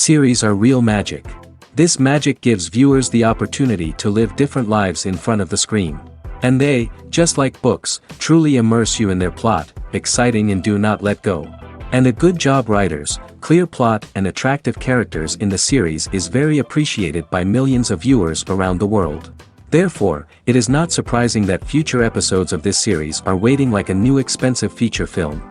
Series are real magic. This magic gives viewers the opportunity to live different lives in front of the screen. And they, just like books, truly immerse you in their plot, exciting and do not let go. And a good job writers, clear plot and attractive characters in the series is very appreciated by millions of viewers around the world. Therefore, it is not surprising that future episodes of this series are waiting like a new expensive feature film.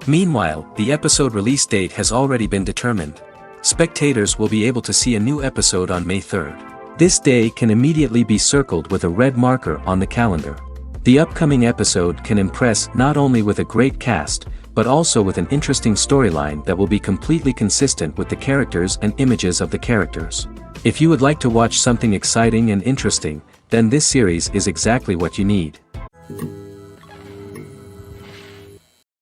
Meanwhile, the episode release date has already been determined. Spectators will be able to see a new episode on May 3rd. This day can immediately be circled with a red marker on the calendar. The upcoming episode can impress not only with a great cast, but also with an interesting storyline that will be completely consistent with the characters and images of the characters. If you would like to watch something exciting and interesting, then this series is exactly what you need.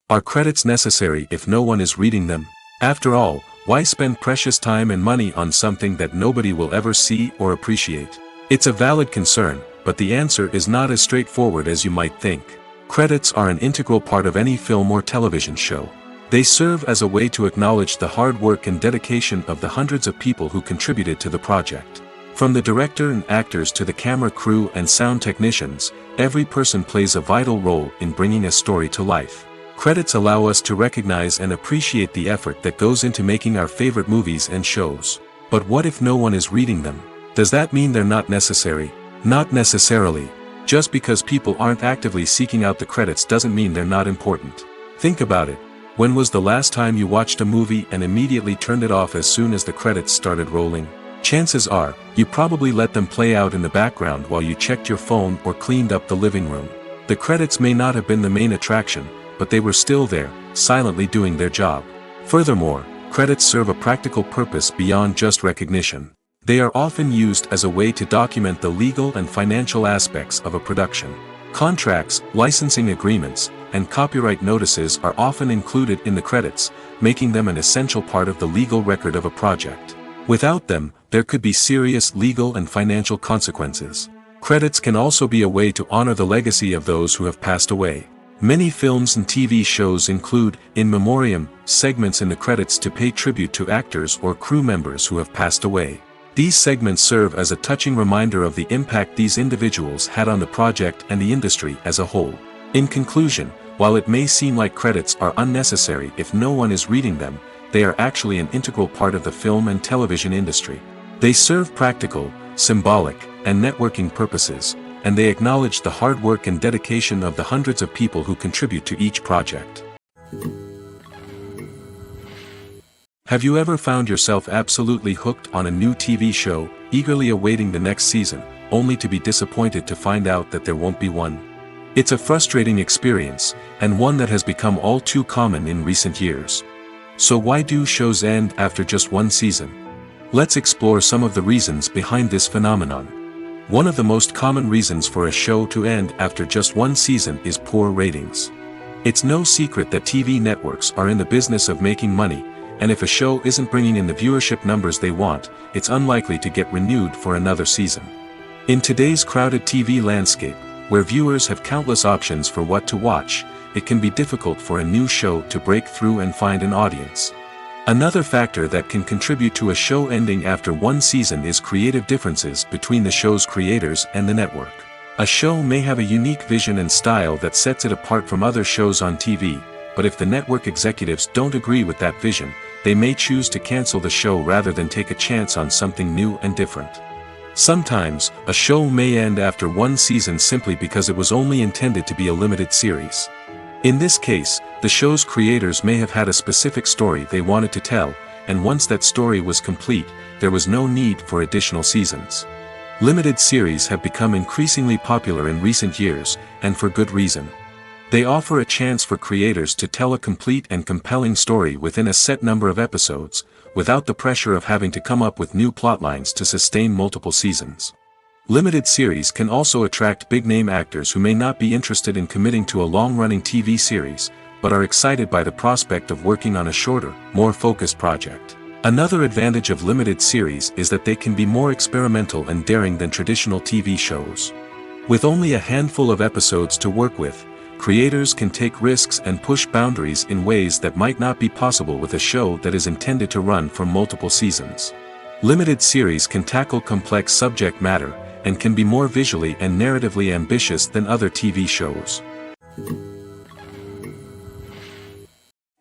Are credits necessary if no one is reading them? After all, why spend precious time and money on something that nobody will ever see or appreciate? It's a valid concern, but the answer is not as straightforward as you might think. Credits are an integral part of any film or television show. They serve as a way to acknowledge the hard work and dedication of the hundreds of people who contributed to the project. From the director and actors to the camera crew and sound technicians, every person plays a vital role in bringing a story to life. Credits allow us to recognize and appreciate the effort that goes into making our favorite movies and shows. But what if no one is reading them? Does that mean they're not necessary? Not necessarily. Just because people aren't actively seeking out the credits doesn't mean they're not important. Think about it. When was the last time you watched a movie and immediately turned it off as soon as the credits started rolling? Chances are, you probably let them play out in the background while you checked your phone or cleaned up the living room. The credits may not have been the main attraction, but they were still there, silently doing their job. Furthermore, credits serve a practical purpose beyond just recognition. They are often used as a way to document the legal and financial aspects of a production. Contracts, licensing agreements, and copyright notices are often included in the credits, making them an essential part of the legal record of a project. Without them, there could be serious legal and financial consequences. Credits can also be a way to honor the legacy of those who have passed away. Many films and TV shows include, in memoriam, segments in the credits to pay tribute to actors or crew members who have passed away. These segments serve as a touching reminder of the impact these individuals had on the project and the industry as a whole. In conclusion, while it may seem like credits are unnecessary if no one is reading them, they are actually an integral part of the film and television industry. They serve practical, symbolic, and networking purposes, and they acknowledge the hard work and dedication of the hundreds of people who contribute to each project. Have you ever found yourself absolutely hooked on a new TV show, eagerly awaiting the next season, only to be disappointed to find out that there won't be one? It's a frustrating experience, and one that has become all too common in recent years. So why do shows end after just one season? Let's explore some of the reasons behind this phenomenon. One of the most common reasons for a show to end after just one season is poor ratings. It's no secret that TV networks are in the business of making money, and if a show isn't bringing in the viewership numbers they want, it's unlikely to get renewed for another season. In today's crowded TV landscape, where viewers have countless options for what to watch, it can be difficult for a new show to break through and find an audience. Another factor that can contribute to a show ending after one season is creative differences between the show's creators and the network. A show may have a unique vision and style that sets it apart from other shows on TV, but if the network executives don't agree with that vision, they may choose to cancel the show rather than take a chance on something new and different. Sometimes, a show may end after one season simply because it was only intended to be a limited series. In this case, the show's creators may have had a specific story they wanted to tell, and once that story was complete, there was no need for additional seasons. Limited series have become increasingly popular in recent years, and for good reason. They offer a chance for creators to tell a complete and compelling story within a set number of episodes, without the pressure of having to come up with new plotlines to sustain multiple seasons. Limited series can also attract big-name actors who may not be interested in committing to a long-running TV series, but are excited by the prospect of working on a shorter, more focused project. Another advantage of limited series is that they can be more experimental and daring than traditional TV shows. With only a handful of episodes to work with, creators can take risks and push boundaries in ways that might not be possible with a show that is intended to run for multiple seasons. Limited series can tackle complex subject matter, and can be more visually and narratively ambitious than other TV shows.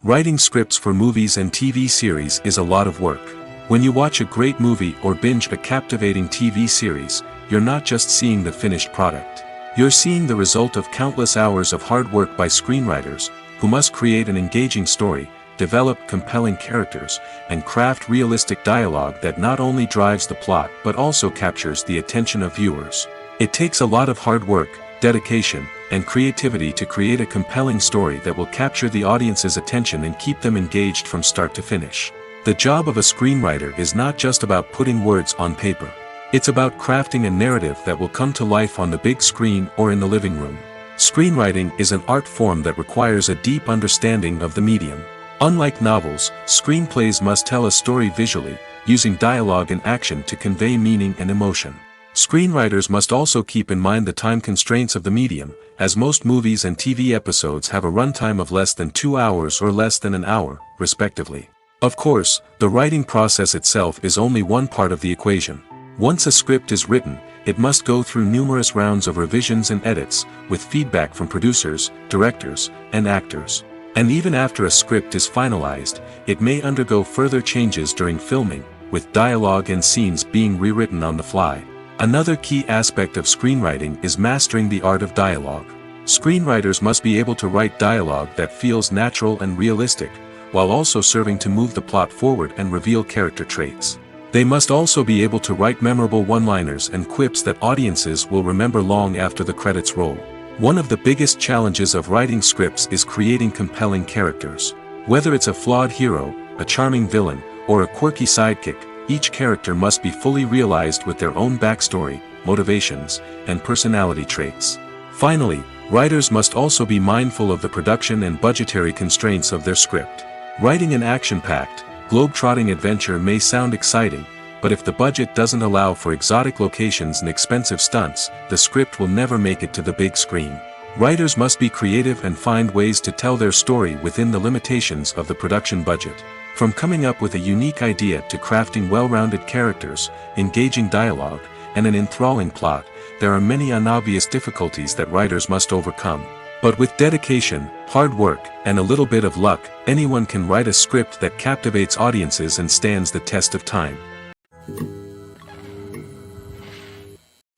Writing scripts for movies and TV series is a lot of work. When you watch a great movie or binge a captivating TV series, you're not just seeing the finished product. You're seeing the result of countless hours of hard work by screenwriters, who must create an engaging story, develop compelling characters, and craft realistic dialogue that not only drives the plot but also captures the attention of viewers. It takes a lot of hard work, dedication, and creativity to create a compelling story that will capture the audience's attention and keep them engaged from start to finish. The job of a screenwriter is not just about putting words on paper. It's about crafting a narrative that will come to life on the big screen or in the living room. Screenwriting is an art form that requires a deep understanding of the medium. Unlike novels, screenplays must tell a story visually, using dialogue and action to convey meaning and emotion. Screenwriters must also keep in mind the time constraints of the medium, as most movies and TV episodes have a runtime of less than 2 hours or less than an hour, respectively. Of course, the writing process itself is only one part of the equation. Once a script is written, it must go through numerous rounds of revisions and edits, with feedback from producers, directors, and actors. And even after a script is finalized, it may undergo further changes during filming, with dialogue and scenes being rewritten on the fly. Another key aspect of screenwriting is mastering the art of dialogue. Screenwriters must be able to write dialogue that feels natural and realistic, while also serving to move the plot forward and reveal character traits. They must also be able to write memorable one-liners and quips that audiences will remember long after the credits roll. One of the biggest challenges of writing scripts is creating compelling characters. Whether it's a flawed hero, a charming villain, or a quirky sidekick, each character must be fully realized with their own backstory, motivations, and personality traits. Finally, writers must also be mindful of the production and budgetary constraints of their script. Writing an action-packed, globe-trotting adventure may sound exciting, but if the budget doesn't allow for exotic locations and expensive stunts, the script will never make it to the big screen. Writers must be creative and find ways to tell their story within the limitations of the production budget. From coming up with a unique idea to crafting well-rounded characters, engaging dialogue, and an enthralling plot, there are many unobvious difficulties that writers must overcome. But with dedication, hard work, and a little bit of luck, anyone can write a script that captivates audiences and stands the test of time.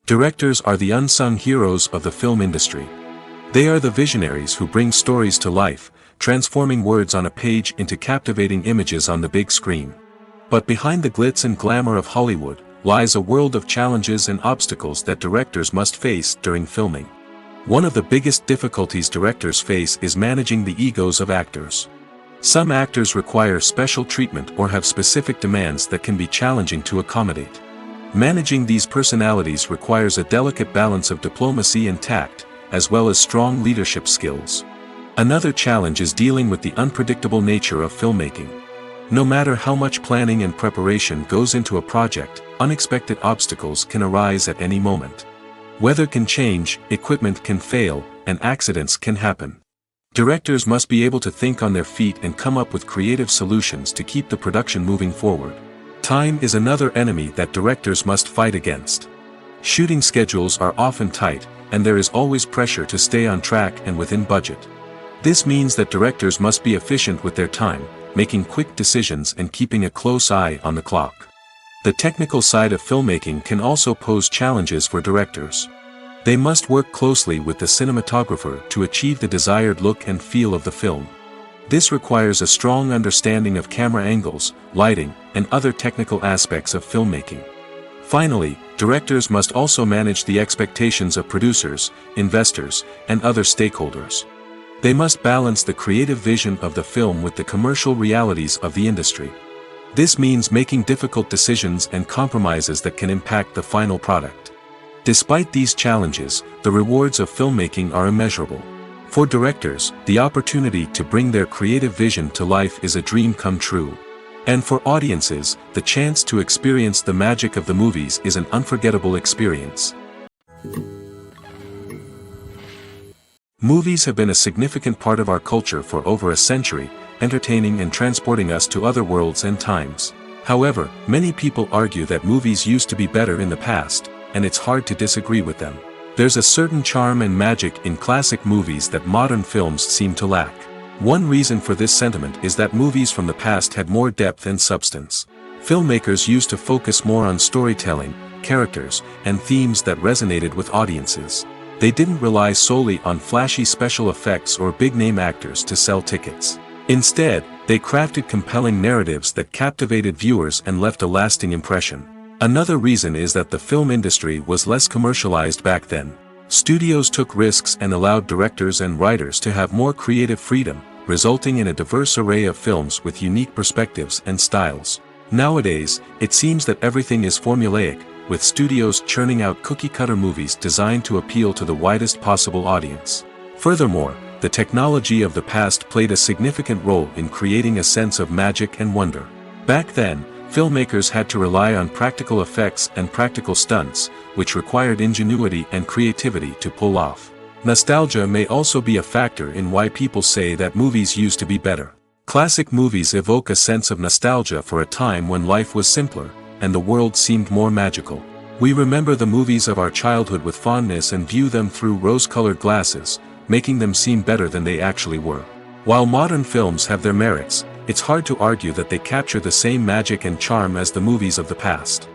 Directors are the unsung heroes of the film industry. They are the visionaries who bring stories to life, transforming words on a page into captivating images on the big screen. But behind the glitz and glamour of Hollywood, lies a world of challenges and obstacles that directors must face during filming. One of the biggest difficulties directors face is managing the egos of actors. Some actors require special treatment or have specific demands that can be challenging to accommodate. Managing these personalities requires a delicate balance of diplomacy and tact, as well as strong leadership skills. Another challenge is dealing with the unpredictable nature of filmmaking. No matter how much planning and preparation goes into a project, unexpected obstacles can arise at any moment. Weather can change, equipment can fail, and accidents can happen. Directors must be able to think on their feet and come up with creative solutions to keep the production moving forward. Time is another enemy that directors must fight against. Shooting schedules are often tight, and there is always pressure to stay on track and within budget. This means that directors must be efficient with their time, making quick decisions and keeping a close eye on the clock. The technical side of filmmaking can also pose challenges for directors. They must work closely with the cinematographer to achieve the desired look and feel of the film. This requires a strong understanding of camera angles, lighting, and other technical aspects of filmmaking. Finally, directors must also manage the expectations of producers, investors, and other stakeholders. They must balance the creative vision of the film with the commercial realities of the industry. This means making difficult decisions and compromises that can impact the final product. Despite these challenges, the rewards of filmmaking are immeasurable. For directors, the opportunity to bring their creative vision to life is a dream come true. And for audiences, the chance to experience the magic of the movies is an unforgettable experience. Movies have been a significant part of our culture for over a century, entertaining and transporting us to other worlds and times. However, many people argue that movies used to be better in the past, and it's hard to disagree with them. There's a certain charm and magic in classic movies that modern films seem to lack. One reason for this sentiment is that movies from the past had more depth and substance. Filmmakers used to focus more on storytelling, characters, and themes that resonated with audiences. They didn't rely solely on flashy special effects or big-name actors to sell tickets. Instead, they crafted compelling narratives that captivated viewers and left a lasting impression. Another reason is that the film industry was less commercialized back then. Studios took risks and allowed directors and writers to have more creative freedom, resulting in a diverse array of films with unique perspectives and styles. Nowadays, it seems that everything is formulaic, with studios churning out cookie-cutter movies designed to appeal to the widest possible audience. Furthermore, the technology of the past played a significant role in creating a sense of magic and wonder. Back then, filmmakers had to rely on practical effects and practical stunts, which required ingenuity and creativity to pull off. Nostalgia may also be a factor in why people say that movies used to be better. Classic movies evoke a sense of nostalgia for a time when life was simpler, and the world seemed more magical. We remember the movies of our childhood with fondness and view them through rose-colored glasses, making them seem better than they actually were. While modern films have their merits, it's hard to argue that they capture the same magic and charm as the movies of the past.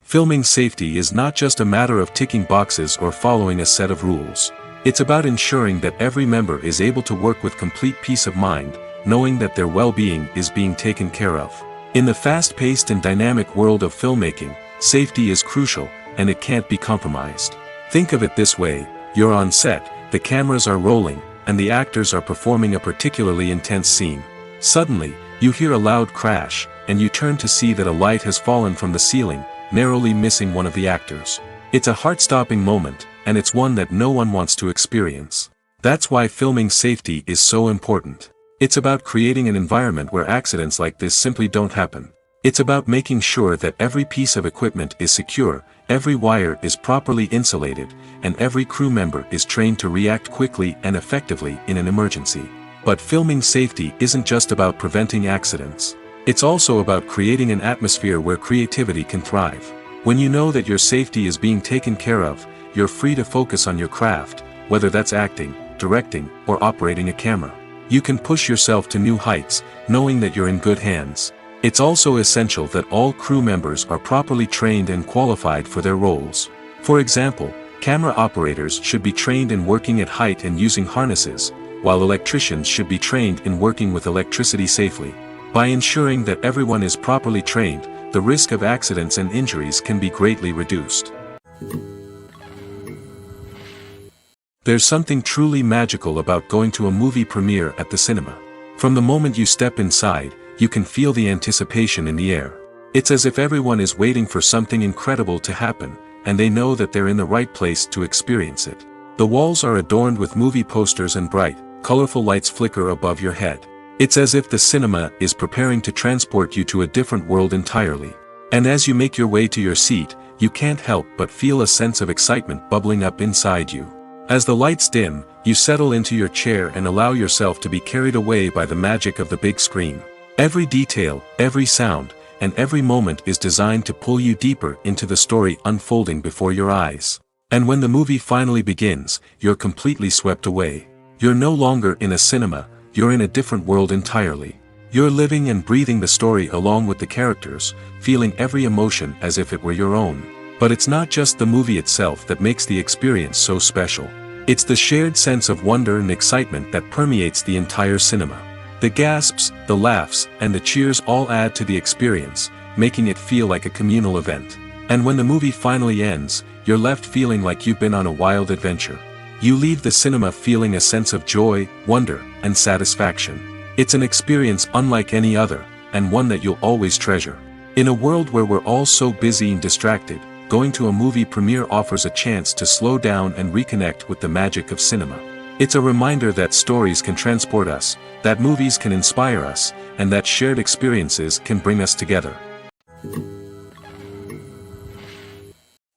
Filming safety is not just a matter of ticking boxes or following a set of rules. It's about ensuring that every member is able to work with complete peace of mind, knowing that their well-being is being taken care of. In the fast-paced and dynamic world of filmmaking, safety is crucial, and it can't be compromised. Think of it this way: you're on set, the cameras are rolling, and the actors are performing a particularly intense scene. Suddenly, you hear a loud crash, and you turn to see that a light has fallen from the ceiling, narrowly missing one of the actors. It's a heart-stopping moment, and it's one that no one wants to experience. That's why filming safety is so important. It's about creating an environment where accidents like this simply don't happen. It's about making sure that every piece of equipment is secure, every wire is properly insulated, and every crew member is trained to react quickly and effectively in an emergency. But filming safety isn't just about preventing accidents. It's also about creating an atmosphere where creativity can thrive. When you know that your safety is being taken care of, you're free to focus on your craft, whether that's acting, directing, or operating a camera. You can push yourself to new heights, knowing that you're in good hands. It's also essential that all crew members are properly trained and qualified for their roles. For example, camera operators should be trained in working at height and using harnesses, while electricians should be trained in working with electricity safely. By ensuring that everyone is properly trained, the risk of accidents and injuries can be greatly reduced. There's something truly magical about going to a movie premiere at the cinema. From the moment you step inside, you can feel the anticipation in the air. It's as if everyone is waiting for something incredible to happen, and they know that they're in the right place to experience it. The walls are adorned with movie posters and bright, colorful lights flicker above your head. It's as if the cinema is preparing to transport you to a different world entirely. And as you make your way to your seat, you can't help but feel a sense of excitement bubbling up inside you. As the lights dim, you settle into your chair and allow yourself to be carried away by the magic of the big screen. Every detail, every sound, and every moment is designed to pull you deeper into the story unfolding before your eyes. And when the movie finally begins, you're completely swept away. You're no longer in a cinema, you're in a different world entirely. You're living and breathing the story along with the characters, feeling every emotion as if it were your own. But it's not just the movie itself that makes the experience so special. It's the shared sense of wonder and excitement that permeates the entire cinema. The gasps, the laughs, and the cheers all add to the experience, making it feel like a communal event. And when the movie finally ends, you're left feeling like you've been on a wild adventure. You leave the cinema feeling a sense of joy, wonder, and satisfaction. It's an experience unlike any other, and one that you'll always treasure. In a world where we're all so busy and distracted, going to a movie premiere offers a chance to slow down and reconnect with the magic of cinema. It's a reminder that stories can transport us, that movies can inspire us, and that shared experiences can bring us together.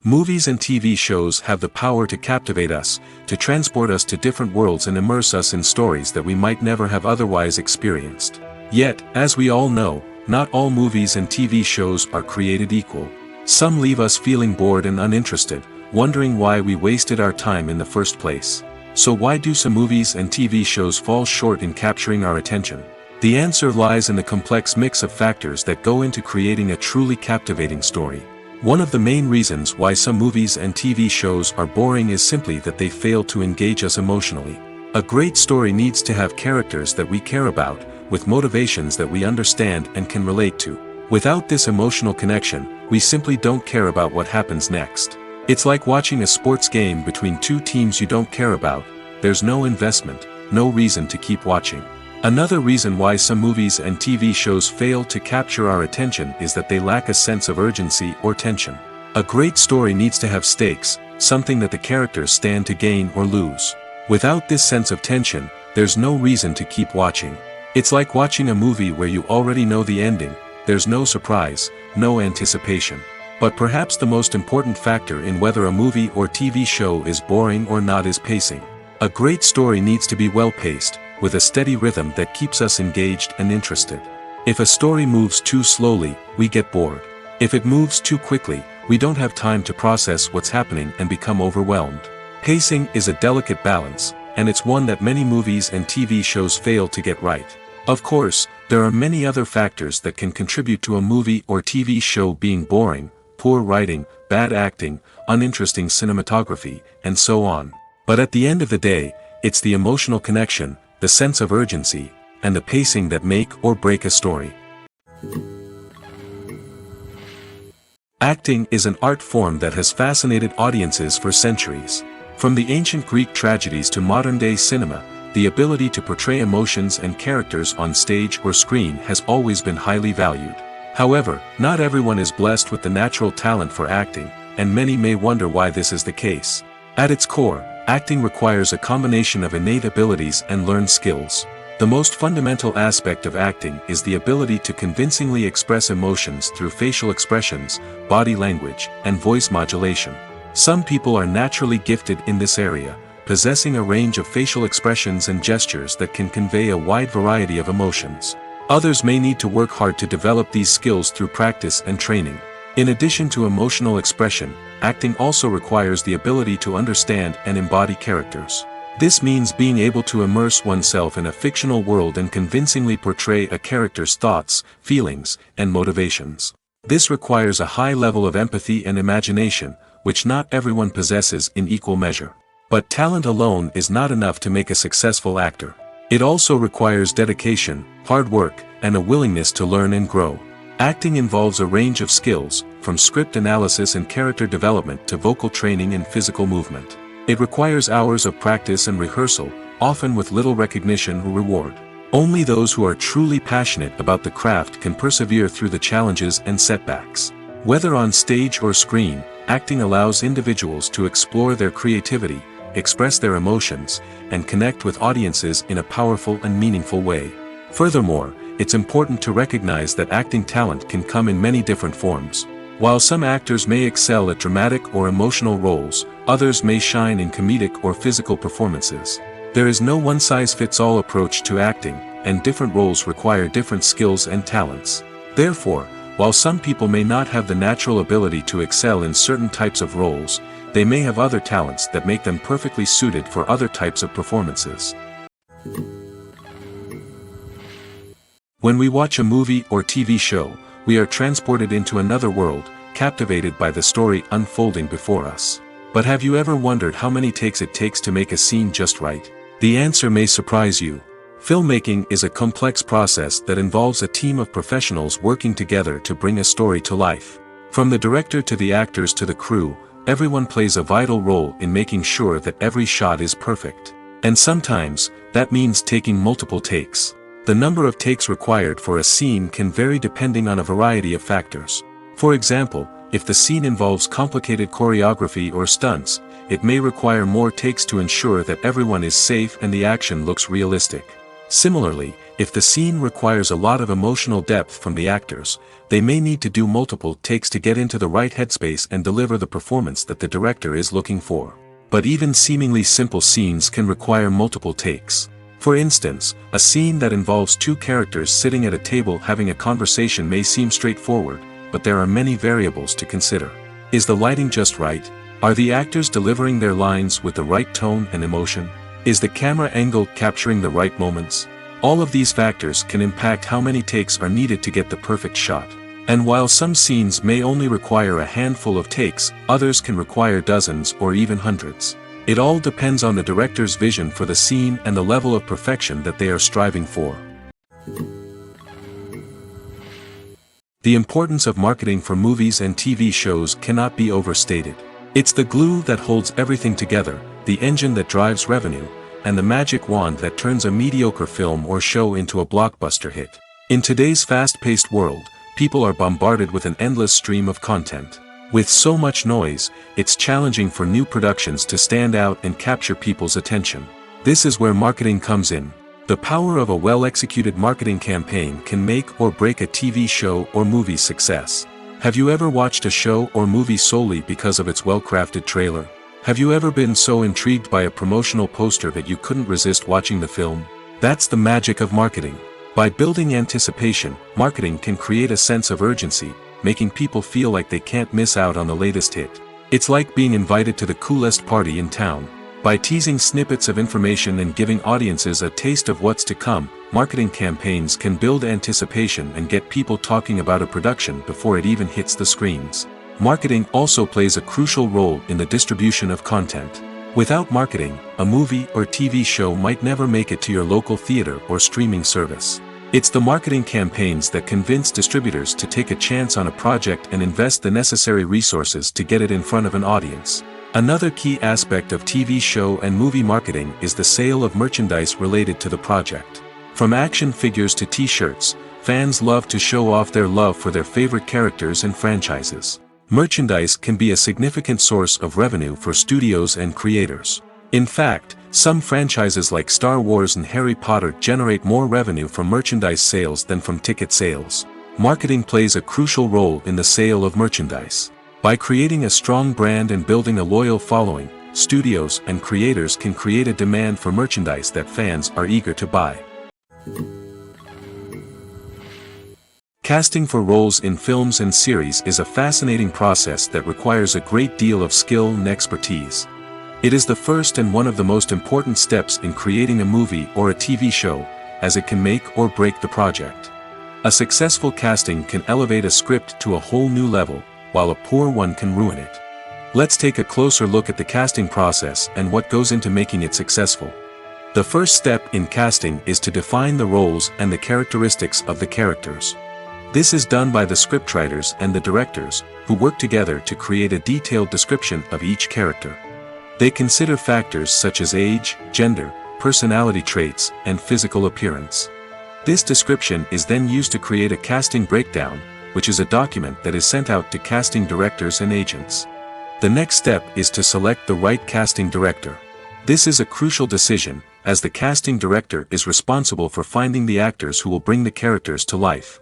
Movies and TV shows have the power to captivate us, to transport us to different worlds and immerse us in stories that we might never have otherwise experienced. Yet, as we all know, not all movies and TV shows are created equal. Some leave us feeling bored and uninterested, wondering why we wasted our time in the first place. So why do some movies and TV shows fall short in capturing our attention? The answer lies in the complex mix of factors that go into creating a truly captivating story. One of the main reasons why some movies and TV shows are boring is simply that they fail to engage us emotionally. A great story needs to have characters that we care about, with motivations that we understand and can relate to. Without this emotional connection, we simply don't care about what happens next. It's like watching a sports game between two teams you don't care about. There's no investment, no reason to keep watching. Another reason why some movies and TV shows fail to capture our attention is that they lack a sense of urgency or tension. A great story needs to have stakes, something that the characters stand to gain or lose. Without this sense of tension, there's no reason to keep watching. It's like watching a movie where you already know the ending. There's no surprise, no anticipation. But perhaps the most important factor in whether a movie or TV show is boring or not is pacing. A great story needs to be well-paced, with a steady rhythm that keeps us engaged and interested. If a story moves too slowly, we get bored. If it moves too quickly, we don't have time to process what's happening and become overwhelmed. Pacing is a delicate balance, and it's one that many movies and TV shows fail to get right. Of course, there are many other factors that can contribute to a movie or TV show being boring: poor writing, bad acting, uninteresting cinematography, and so on. But at the end of the day, it's the emotional connection, the sense of urgency, and the pacing that make or break a story. Acting is an art form that has fascinated audiences for centuries. From the ancient Greek tragedies to modern-day cinema, the ability to portray emotions and characters on stage or screen has always been highly valued. However, not everyone is blessed with the natural talent for acting, and many may wonder why this is the case. At its core, acting requires a combination of innate abilities and learned skills. The most fundamental aspect of acting is the ability to convincingly express emotions through facial expressions, body language, and voice modulation. Some people are naturally gifted in this area, possessing a range of facial expressions and gestures that can convey a wide variety of emotions. Others may need to work hard to develop these skills through practice and training. In addition to emotional expression, acting also requires the ability to understand and embody characters. This means being able to immerse oneself in a fictional world and convincingly portray a character's thoughts, feelings, and motivations. This requires a high level of empathy and imagination, which not everyone possesses in equal measure. But talent alone is not enough to make a successful actor. It also requires dedication, hard work, and a willingness to learn and grow. Acting involves a range of skills, from script analysis and character development to vocal training and physical movement. It requires hours of practice and rehearsal, often with little recognition or reward. Only those who are truly passionate about the craft can persevere through the challenges and setbacks. Whether on stage or screen, acting allows individuals to explore their creativity, express their emotions, and connect with audiences in a powerful and meaningful way. Furthermore, it's important to recognize that acting talent can come in many different forms. While some actors may excel at dramatic or emotional roles, others may shine in comedic or physical performances. There is no one-size-fits-all approach to acting, and different roles require different skills and talents. Therefore, while some people may not have the natural ability to excel in certain types of roles, they may have other talents that make them perfectly suited for other types of performances. When we watch a movie or TV show, we are transported into another world, captivated by the story unfolding before us. But have you ever wondered how many takes it takes to make a scene just right? The answer may surprise you. Filmmaking is a complex process that involves a team of professionals working together to bring a story to life. From the director to the actors to the crew, everyone plays a vital role in making sure that every shot is perfect. And sometimes, that means taking multiple takes. The number of takes required for a scene can vary depending on a variety of factors. For example, if the scene involves complicated choreography or stunts, it may require more takes to ensure that everyone is safe and the action looks realistic. Similarly, if the scene requires a lot of emotional depth from the actors, they may need to do multiple takes to get into the right headspace and deliver the performance that the director is looking for. But even seemingly simple scenes can require multiple takes. For instance, a scene that involves two characters sitting at a table having a conversation may seem straightforward, but there are many variables to consider. Is the lighting just right? Are the actors delivering their lines with the right tone and emotion? Is the camera angle capturing the right moments? All of these factors can impact how many takes are needed to get the perfect shot. And while some scenes may only require a handful of takes, others can require dozens or even hundreds. It all depends on the director's vision for the scene and the level of perfection that they are striving for. The importance of marketing for movies and TV shows cannot be overstated. It's the glue that holds everything together, the engine that drives revenue, and the magic wand that turns a mediocre film or show into a blockbuster hit. In today's fast-paced world, people are bombarded with an endless stream of content. With so much noise, it's challenging for new productions to stand out and capture people's attention. This is where marketing comes in. The power of a well-executed marketing campaign can make or break a TV show or movie's success. Have you ever watched a show or movie solely because of its well-crafted trailer? Have you ever been so intrigued by a promotional poster that you couldn't resist watching the film? That's the magic of marketing. By building anticipation, marketing can create a sense of urgency, making people feel like they can't miss out on the latest hit. It's like being invited to the coolest party in town. By teasing snippets of information and giving audiences a taste of what's to come, marketing campaigns can build anticipation and get people talking about a production before it even hits the screens. Marketing also plays a crucial role in the distribution of content. Without marketing, a movie or TV show might never make it to your local theater or streaming service. It's the marketing campaigns that convince distributors to take a chance on a project and invest the necessary resources to get it in front of an audience. Another key aspect of TV show and movie marketing is the sale of merchandise related to the project. From action figures to t-shirts, fans love to show off their love for their favorite characters and franchises. Merchandise can be a significant source of revenue for studios and creators. In fact, some franchises like Star Wars and Harry Potter generate more revenue from merchandise sales than from ticket sales. Marketing plays a crucial role in the sale of merchandise. By creating a strong brand and building a loyal following, studios and creators can create a demand for merchandise that fans are eager to buy. Casting for roles in films and series is a fascinating process that requires a great deal of skill and expertise. It is the first and one of the most important steps in creating a movie or a TV show, as it can make or break the project. A successful casting can elevate a script to a whole new level, while a poor one can ruin it. Let's take a closer look at the casting process and what goes into making it successful. The first step in casting is to define the roles and the characteristics of the characters. This is done by the scriptwriters and the directors, who work together to create a detailed description of each character. They consider factors such as age, gender, personality traits, and physical appearance. This description is then used to create a casting breakdown, which is a document that is sent out to casting directors and agents. The next step is to select the right casting director. This is a crucial decision, as the casting director is responsible for finding the actors who will bring the characters to life.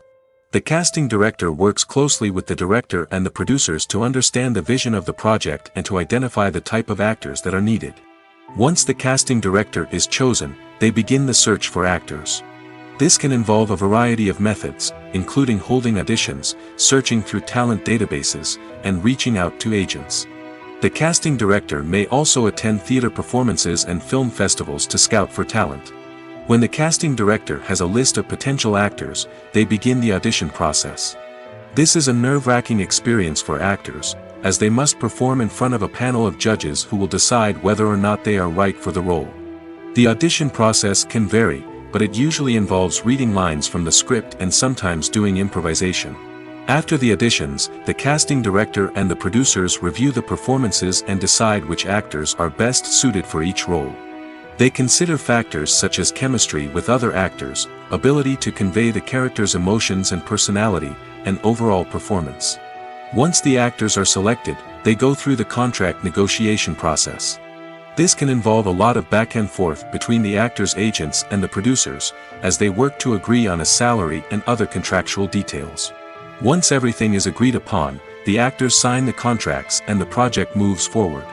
The casting director works closely with the director and the producers to understand the vision of the project and to identify the type of actors that are needed. Once the casting director is chosen, they begin the search for actors. This can involve a variety of methods, including holding auditions, searching through talent databases, and reaching out to agents. The casting director may also attend theater performances and film festivals to scout for talent. When the casting director has a list of potential actors, they begin the audition process. This is a nerve-wracking experience for actors, as they must perform in front of a panel of judges who will decide whether or not they are right for the role. The audition process can vary, but it usually involves reading lines from the script and sometimes doing improvisation. After the auditions, the casting director and the producers review the performances and decide which actors are best suited for each role. They consider factors such as chemistry with other actors, ability to convey the character's emotions and personality, and overall performance. Once the actors are selected, they go through the contract negotiation process. This can involve a lot of back and forth between the actors' agents and the producers, as they work to agree on a salary and other contractual details. Once everything is agreed upon, the actors sign the contracts and the project moves forward.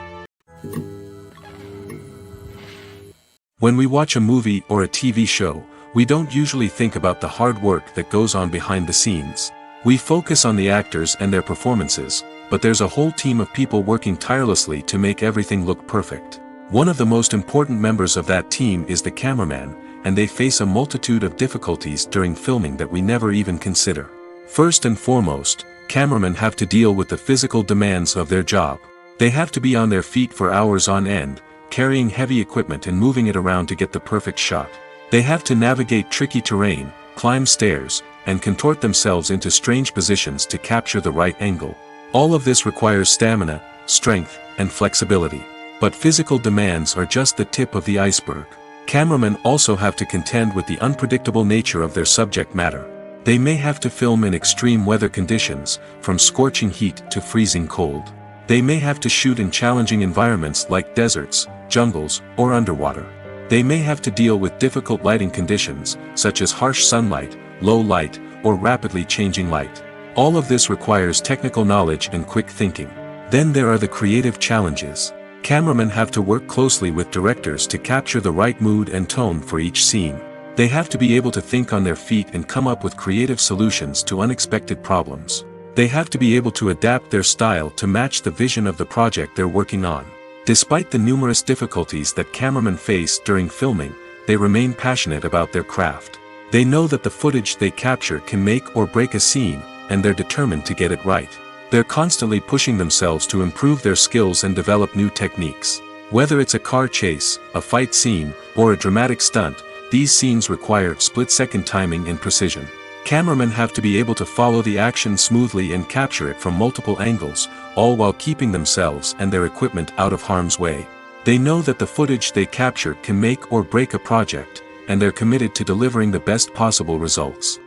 When we watch a movie or a TV show, we don't usually think about the hard work that goes on behind the scenes. We focus on the actors and their performances, but there's a whole team of people working tirelessly to make everything look perfect. One of the most important members of that team is the cameraman, and they face a multitude of difficulties during filming that we never even consider. First and foremost, cameramen have to deal with the physical demands of their job. They have to be on their feet for hours on end, carrying heavy equipment and moving it around to get the perfect shot. They have to navigate tricky terrain, climb stairs, and contort themselves into strange positions to capture the right angle. All of this requires stamina, strength, and flexibility. But physical demands are just the tip of the iceberg. Cameramen also have to contend with the unpredictable nature of their subject matter. They may have to film in extreme weather conditions, from scorching heat to freezing cold. They may have to shoot in challenging environments like deserts, jungles, or underwater. They may have to deal with difficult lighting conditions, such as harsh sunlight, low light, or rapidly changing light. All of this requires technical knowledge and quick thinking. Then there are the creative challenges. Cameramen have to work closely with directors to capture the right mood and tone for each scene. They have to be able to think on their feet and come up with creative solutions to unexpected problems. They have to be able to adapt their style to match the vision of the project they're working on. Despite the numerous difficulties that cameramen face during filming, they remain passionate about their craft. They know that the footage they capture can make or break a scene, and they're determined to get it right. They're constantly pushing themselves to improve their skills and develop new techniques. Whether it's a car chase, a fight scene, or a dramatic stunt, these scenes require split-second timing and precision. Cameramen have to be able to follow the action smoothly and capture it from multiple angles, all while keeping themselves and their equipment out of harm's way. They know that the footage they capture can make or break a project, and they're committed to delivering the best possible results.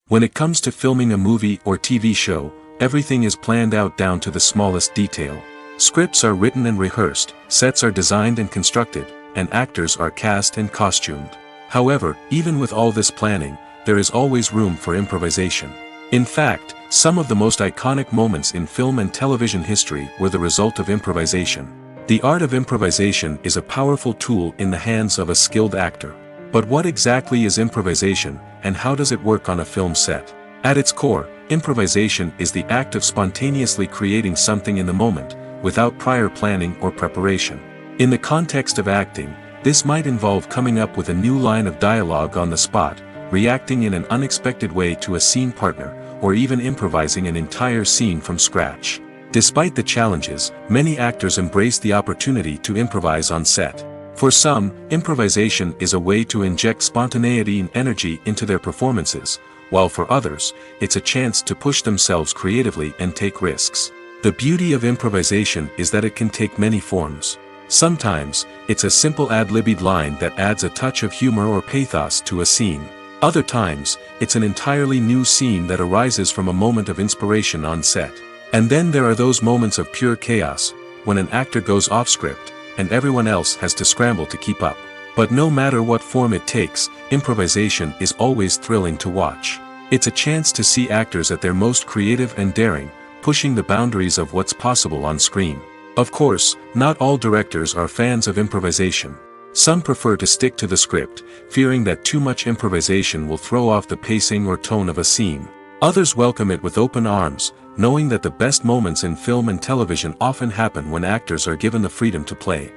When it comes to filming a movie or TV show, everything is planned out down to the smallest detail. Scripts are written and rehearsed, sets are designed and constructed, and actors are cast and costumed. However, even with all this planning, there is always room for improvisation. In fact, some of the most iconic moments in film and television history were the result of improvisation. The art of improvisation is a powerful tool in the hands of a skilled actor. But what exactly is improvisation, and how does it work on a film set? At its core, improvisation is the act of spontaneously creating something in the moment, without prior planning or preparation. In the context of acting, this might involve coming up with a new line of dialogue on the spot, reacting in an unexpected way to a scene partner, or even improvising an entire scene from scratch. Despite the challenges, many actors embrace the opportunity to improvise on set. For some, improvisation is a way to inject spontaneity and energy into their performances, while for others, it's a chance to push themselves creatively and take risks. The beauty of improvisation is that it can take many forms. Sometimes, it's a simple ad-libbed line that adds a touch of humor or pathos to a scene. Other times, it's an entirely new scene that arises from a moment of inspiration on set. And then there are those moments of pure chaos, when an actor goes off script, and everyone else has to scramble to keep up. But no matter what form it takes, improvisation is always thrilling to watch. It's a chance to see actors at their most creative and daring, pushing the boundaries of what's possible on screen. Of course, not all directors are fans of improvisation. Some prefer to stick to the script, fearing that too much improvisation will throw off the pacing or tone of a scene. Others welcome it with open arms, knowing that the best moments in film and television often happen when actors are given the freedom to play.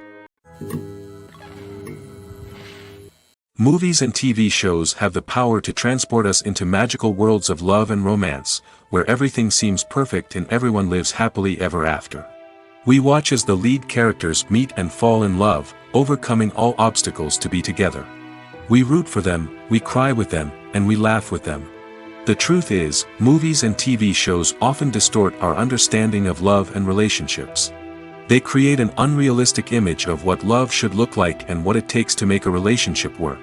Movies and TV shows have the power to transport us into magical worlds of love and romance, where everything seems perfect and everyone lives happily ever after. We watch as the lead characters meet and fall in love, overcoming all obstacles to be together. We root for them, we cry with them, and we laugh with them. The truth is, movies and TV shows often distort our understanding of love and relationships. They create an unrealistic image of what love should look like and what it takes to make a relationship work.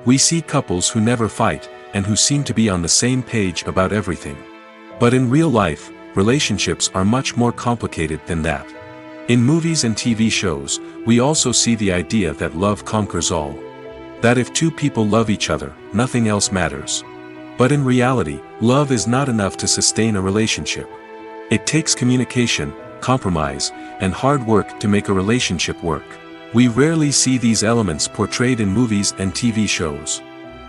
We see couples who never fight, and who seem to be on the same page about everything. But in real life, relationships are much more complicated than that. In movies and TV shows, we also see the idea that love conquers all. That if two people love each other, nothing else matters. But in reality, love is not enough to sustain a relationship. It takes communication, compromise, and hard work to make a relationship work. We rarely see these elements portrayed in movies and TV shows.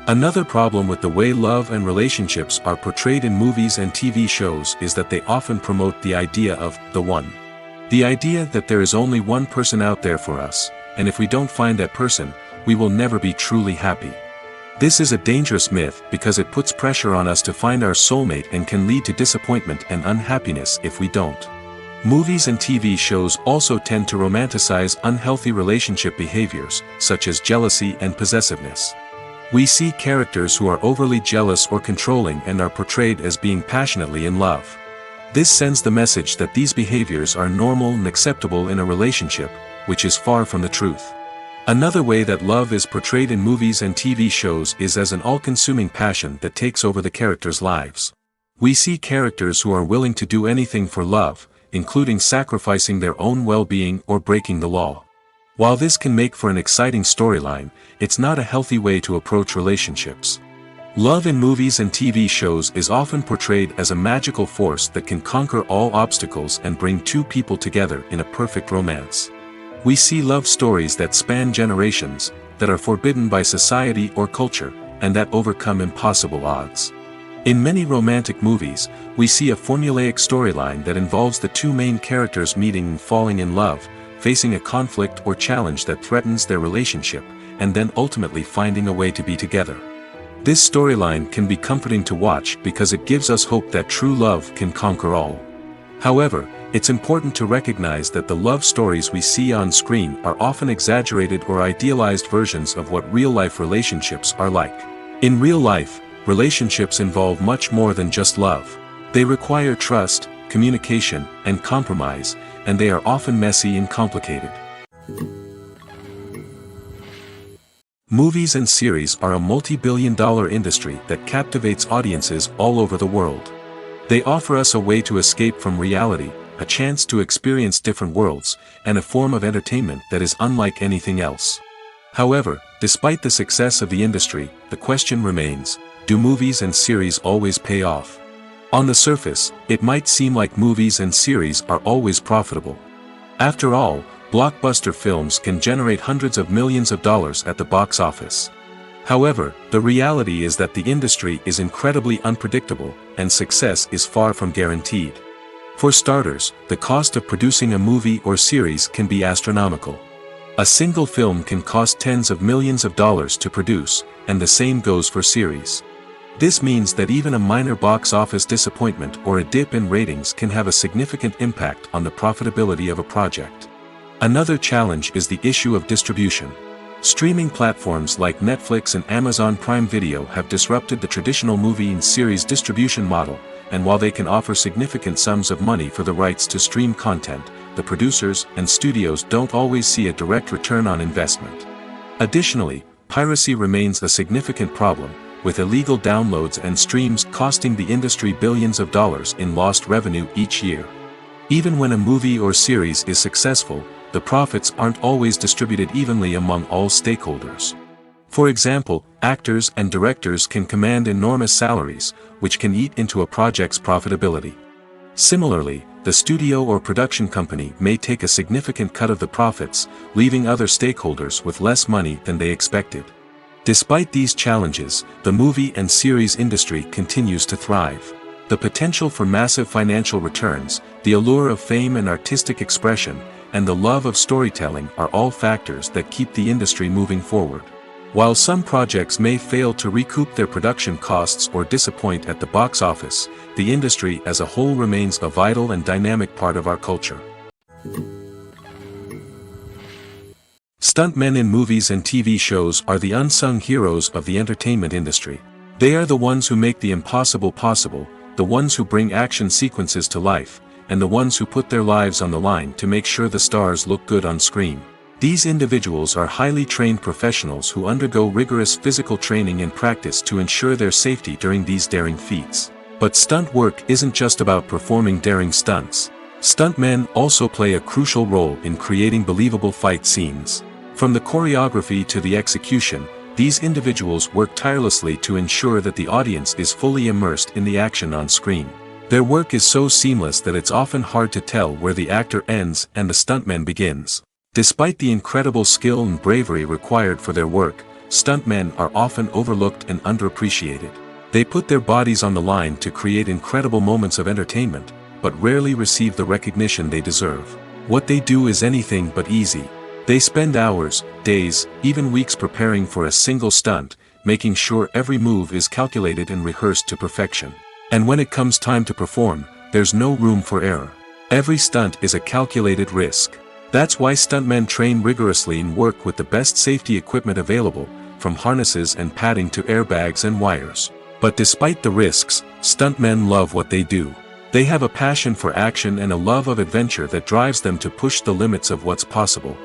Another problem with the way love and relationships are portrayed in movies and TV shows is that they often promote the idea of the one. The idea that there is only one person out there for us, and if we don't find that person, we will never be truly happy. This is a dangerous myth because it puts pressure on us to find our soulmate and can lead to disappointment and unhappiness if we don't. Movies and TV shows also tend to romanticize unhealthy relationship behaviors, such as jealousy and possessiveness. We see characters who are overly jealous or controlling and are portrayed as being passionately in love. This sends the message that these behaviors are normal and acceptable in a relationship, which is far from the truth. Another way that love is portrayed in movies and TV shows is as an all-consuming passion that takes over the characters' lives. We see characters who are willing to do anything for love, including sacrificing their own well-being or breaking the law. While this can make for an exciting storyline, it's not a healthy way to approach relationships. Love in movies and TV shows is often portrayed as a magical force that can conquer all obstacles and bring two people together in a perfect romance. We see love stories that span generations, that are forbidden by society or culture, and that overcome impossible odds. In many romantic movies, we see a formulaic storyline that involves the two main characters meeting and falling in love, facing a conflict or challenge that threatens their relationship, and then ultimately finding a way to be together. This storyline can be comforting to watch because it gives us hope that true love can conquer all. However, it's important to recognize that the love stories we see on screen are often exaggerated or idealized versions of what real-life relationships are like. In real life, relationships involve much more than just love. They require trust, communication, and compromise, and they are often messy and complicated. Movies and series are a multi-billion-dollar industry that captivates audiences all over the world. They offer us a way to escape from reality, a chance to experience different worlds, and a form of entertainment that is unlike anything else. However, despite the success of the industry, the question remains, do movies and series always pay off? On the surface, it might seem like movies and series are always profitable. After all, blockbuster films can generate hundreds of millions of dollars at the box office. However, the reality is that the industry is incredibly unpredictable, and success is far from guaranteed. For starters, the cost of producing a movie or series can be astronomical. A single film can cost tens of millions of dollars to produce, and the same goes for series. This means that even a minor box office disappointment or a dip in ratings can have a significant impact on the profitability of a project. Another challenge is the issue of distribution. Streaming platforms like Netflix and Amazon Prime Video have disrupted the traditional movie and series distribution model, and while they can offer significant sums of money for the rights to stream content, the producers and studios don't always see a direct return on investment. Additionally, piracy remains a significant problem, with illegal downloads and streams costing the industry billions of dollars in lost revenue each year. Even when a movie or series is successful, the profits aren't always distributed evenly among all stakeholders. For example, actors and directors can command enormous salaries, which can eat into a project's profitability. Similarly, the studio or production company may take a significant cut of the profits, leaving other stakeholders with less money than they expected. Despite these challenges, the movie and series industry continues to thrive. The potential for massive financial returns, the allure of fame and artistic expression, and the love of storytelling are all factors that keep the industry moving forward. While some projects may fail to recoup their production costs or disappoint at the box office, the industry as a whole remains a vital and dynamic part of our culture. Stuntmen in movies and TV shows are the unsung heroes of the entertainment industry. They are the ones who make the impossible possible, the ones who bring action sequences to life, and the ones who put their lives on the line to make sure the stars look good on screen. These individuals are highly trained professionals who undergo rigorous physical training and practice to ensure their safety during these daring feats. But stunt work isn't just about performing daring stunts. Stuntmen also play a crucial role in creating believable fight scenes. From the choreography to the execution, these individuals work tirelessly to ensure that the audience is fully immersed in the action on screen. Their work is so seamless that it's often hard to tell where the actor ends and the stuntman begins. Despite the incredible skill and bravery required for their work, stuntmen are often overlooked and underappreciated. They put their bodies on the line to create incredible moments of entertainment, but rarely receive the recognition they deserve. What they do is anything but easy. They spend hours, days, even weeks preparing for a single stunt, making sure every move is calculated and rehearsed to perfection. And when it comes time to perform, there's no room for error. Every stunt is a calculated risk. That's why stuntmen train rigorously and work with the best safety equipment available, from harnesses and padding to airbags and wires. But despite the risks, stuntmen love what they do. They have a passion for action and a love of adventure that drives them to push the limits of what's possible.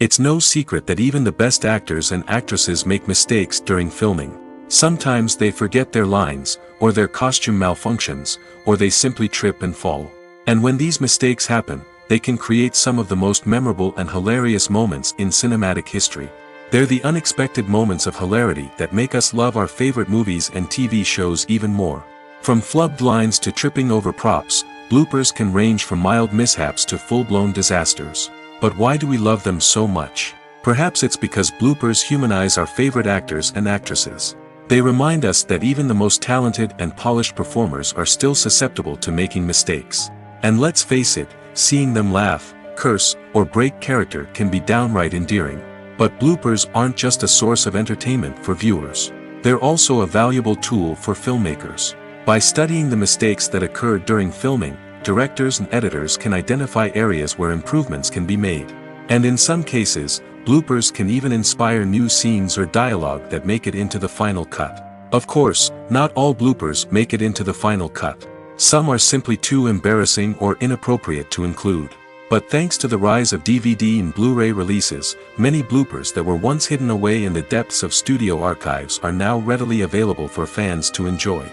It's no secret that even the best actors and actresses make mistakes during filming. Sometimes they forget their lines, or their costume malfunctions, or they simply trip and fall. And when these mistakes happen, they can create some of the most memorable and hilarious moments in cinematic history. They're the unexpected moments of hilarity that make us love our favorite movies and TV shows even more. From flubbed lines to tripping over props, bloopers can range from mild mishaps to full-blown disasters. But why do we love them so much? Perhaps it's because bloopers humanize our favorite actors and actresses. They remind us that even the most talented and polished performers are still susceptible to making mistakes. And let's face it, seeing them laugh, curse, or break character can be downright endearing. But bloopers aren't just a source of entertainment for viewers. They're also a valuable tool for filmmakers. By studying the mistakes that occur during filming, directors and editors can identify areas where improvements can be made. And in some cases, bloopers can even inspire new scenes or dialogue that make it into the final cut. Of course, not all bloopers make it into the final cut. Some are simply too embarrassing or inappropriate to include. But thanks to the rise of DVD and Blu-ray releases, many bloopers that were once hidden away in the depths of studio archives are now readily available for fans to enjoy.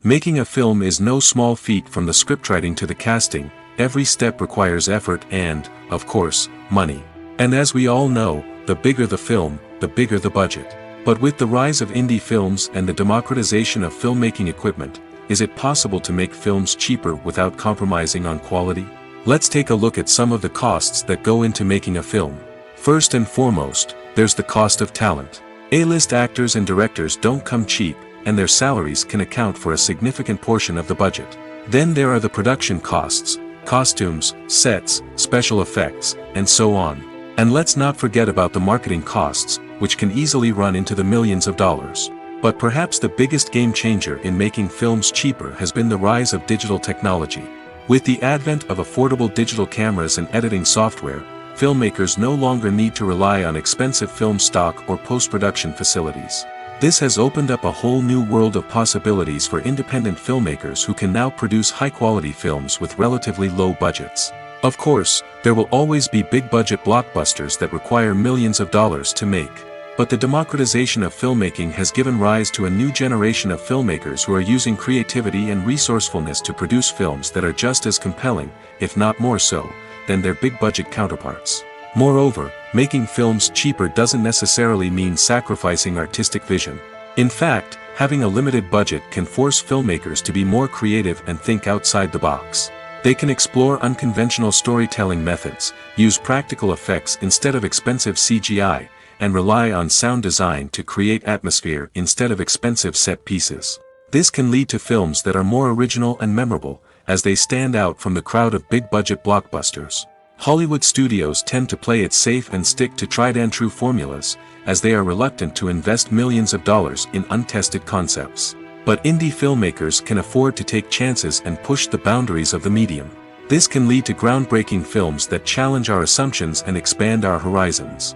Making a film is no small feat. From the scriptwriting to the casting, every step requires effort and, of course, money. And as we all know, the bigger the film, the bigger the budget. But with the rise of indie films and the democratization of filmmaking equipment, is it possible to make films cheaper without compromising on quality? Let's take a look at some of the costs that go into making a film. First and foremost, there's the cost of talent. A-list actors and directors don't come cheap, and their salaries can account for a significant portion of the budget. Then there are the production costs, costumes, sets, special effects, and so on. And let's not forget about the marketing costs, which can easily run into the millions of dollars. But perhaps the biggest game changer in making films cheaper has been the rise of digital technology. With the advent of affordable digital cameras and editing software, filmmakers no longer need to rely on expensive film stock or post-production facilities. This has opened up a whole new world of possibilities for independent filmmakers who can now produce high-quality films with relatively low budgets. Of course, there will always be big-budget blockbusters that require millions of dollars to make. But the democratization of filmmaking has given rise to a new generation of filmmakers who are using creativity and resourcefulness to produce films that are just as compelling, if not more so, than their big-budget counterparts. Moreover, making films cheaper doesn't necessarily mean sacrificing artistic vision. In fact, having a limited budget can force filmmakers to be more creative and think outside the box. They can explore unconventional storytelling methods, use practical effects instead of expensive CGI, and rely on sound design to create atmosphere instead of expensive set pieces. This can lead to films that are more original and memorable, as they stand out from the crowd of big-budget blockbusters. Hollywood studios tend to play it safe and stick to tried-and-true formulas, as they are reluctant to invest millions of dollars in untested concepts. But indie filmmakers can afford to take chances and push the boundaries of the medium. This can lead to groundbreaking films that challenge our assumptions and expand our horizons.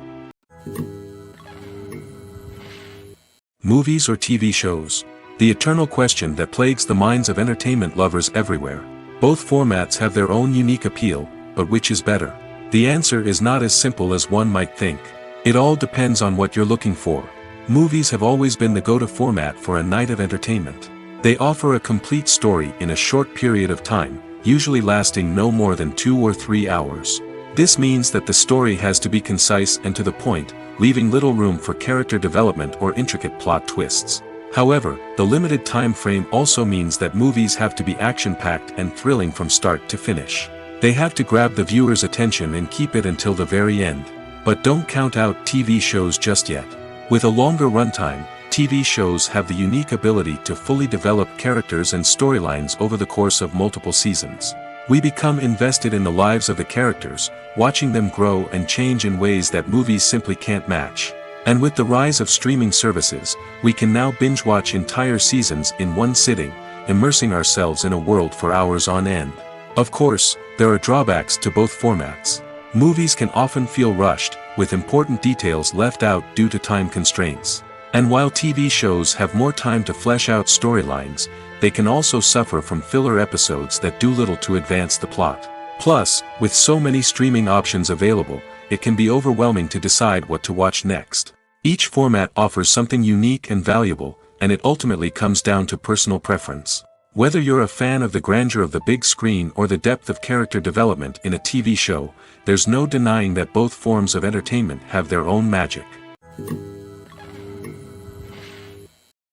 Movies or TV shows? The eternal question that plagues the minds of entertainment lovers everywhere. Both formats have their own unique appeal, but which is better? The answer is not as simple as one might think. It all depends on what you're looking for. Movies have always been the go-to format for a night of entertainment. They offer a complete story in a short period of time, usually lasting no more than 2 or 3 hours. This means that the story has to be concise and to the point, leaving little room for character development or intricate plot twists. However, the limited time frame also means that movies have to be action-packed and thrilling from start to finish. They have to grab the viewer's attention and keep it until the very end. But don't count out TV shows just yet. With a longer runtime, TV shows have the unique ability to fully develop characters and storylines over the course of multiple seasons. We become invested in the lives of the characters, watching them grow and change in ways that movies simply can't match. And with the rise of streaming services, we can now binge-watch entire seasons in one sitting, immersing ourselves in a world for hours on end. Of course, there are drawbacks to both formats. Movies can often feel rushed, with important details left out due to time constraints. And while TV shows have more time to flesh out storylines, they can also suffer from filler episodes that do little to advance the plot. Plus, with so many streaming options available, it can be overwhelming to decide what to watch next. Each format offers something unique and valuable, and it ultimately comes down to personal preference. Whether you're a fan of the grandeur of the big screen or the depth of character development in a TV show, there's no denying that both forms of entertainment have their own magic.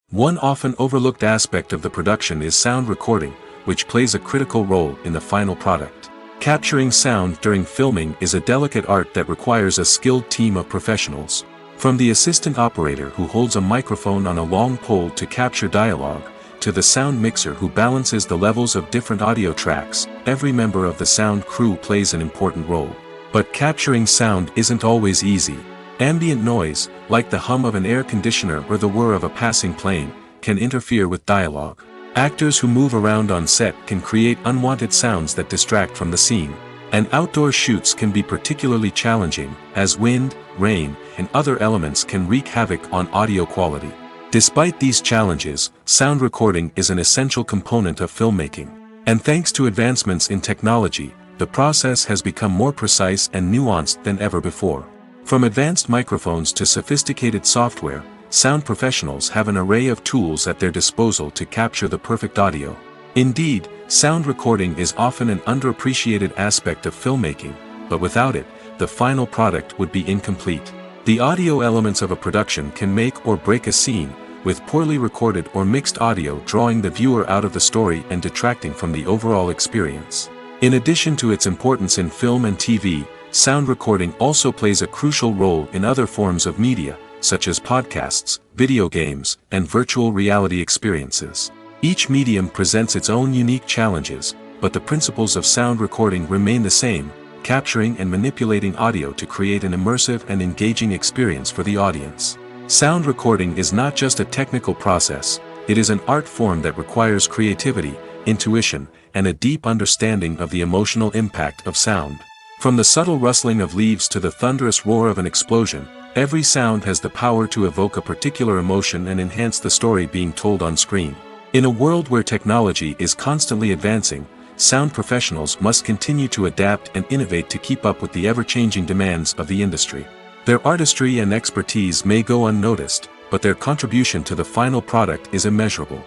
One often overlooked aspect of the production is sound recording, which plays a critical role in the final product. Capturing sound during filming is a delicate art that requires a skilled team of professionals. From the assistant operator who holds a microphone on a long pole to capture dialogue, to the sound mixer who balances the levels of different audio tracks, every member of the sound crew plays an important role. But capturing sound isn't always easy. Ambient noise, like the hum of an air conditioner or the whir of a passing plane, can interfere with dialogue. Actors who move around on set can create unwanted sounds that distract from the scene. And outdoor shoots can be particularly challenging, as wind, rain, and other elements can wreak havoc on audio quality. Despite these challenges, sound recording is an essential component of filmmaking. And thanks to advancements in technology, the process has become more precise and nuanced than ever before. From advanced microphones to sophisticated software, sound professionals have an array of tools at their disposal to capture the perfect audio. Indeed, sound recording is often an underappreciated aspect of filmmaking, but without it, the final product would be incomplete. The audio elements of a production can make or break a scene, with poorly recorded or mixed audio drawing the viewer out of the story and detracting from the overall experience. In addition to its importance in film and TV, sound recording also plays a crucial role in other forms of media, such as podcasts, video games, and virtual reality experiences. Each medium presents its own unique challenges, but the principles of sound recording remain the same, capturing and manipulating audio to create an immersive and engaging experience for the audience. Sound recording is not just a technical process, it is an art form that requires creativity, intuition, and a deep understanding of the emotional impact of sound. From the subtle rustling of leaves to the thunderous roar of an explosion, every sound has the power to evoke a particular emotion and enhance the story being told on screen. In a world where technology is constantly advancing, sound professionals must continue to adapt and innovate to keep up with the ever-changing demands of the industry. Their artistry and expertise may go unnoticed, but their contribution to the final product is immeasurable.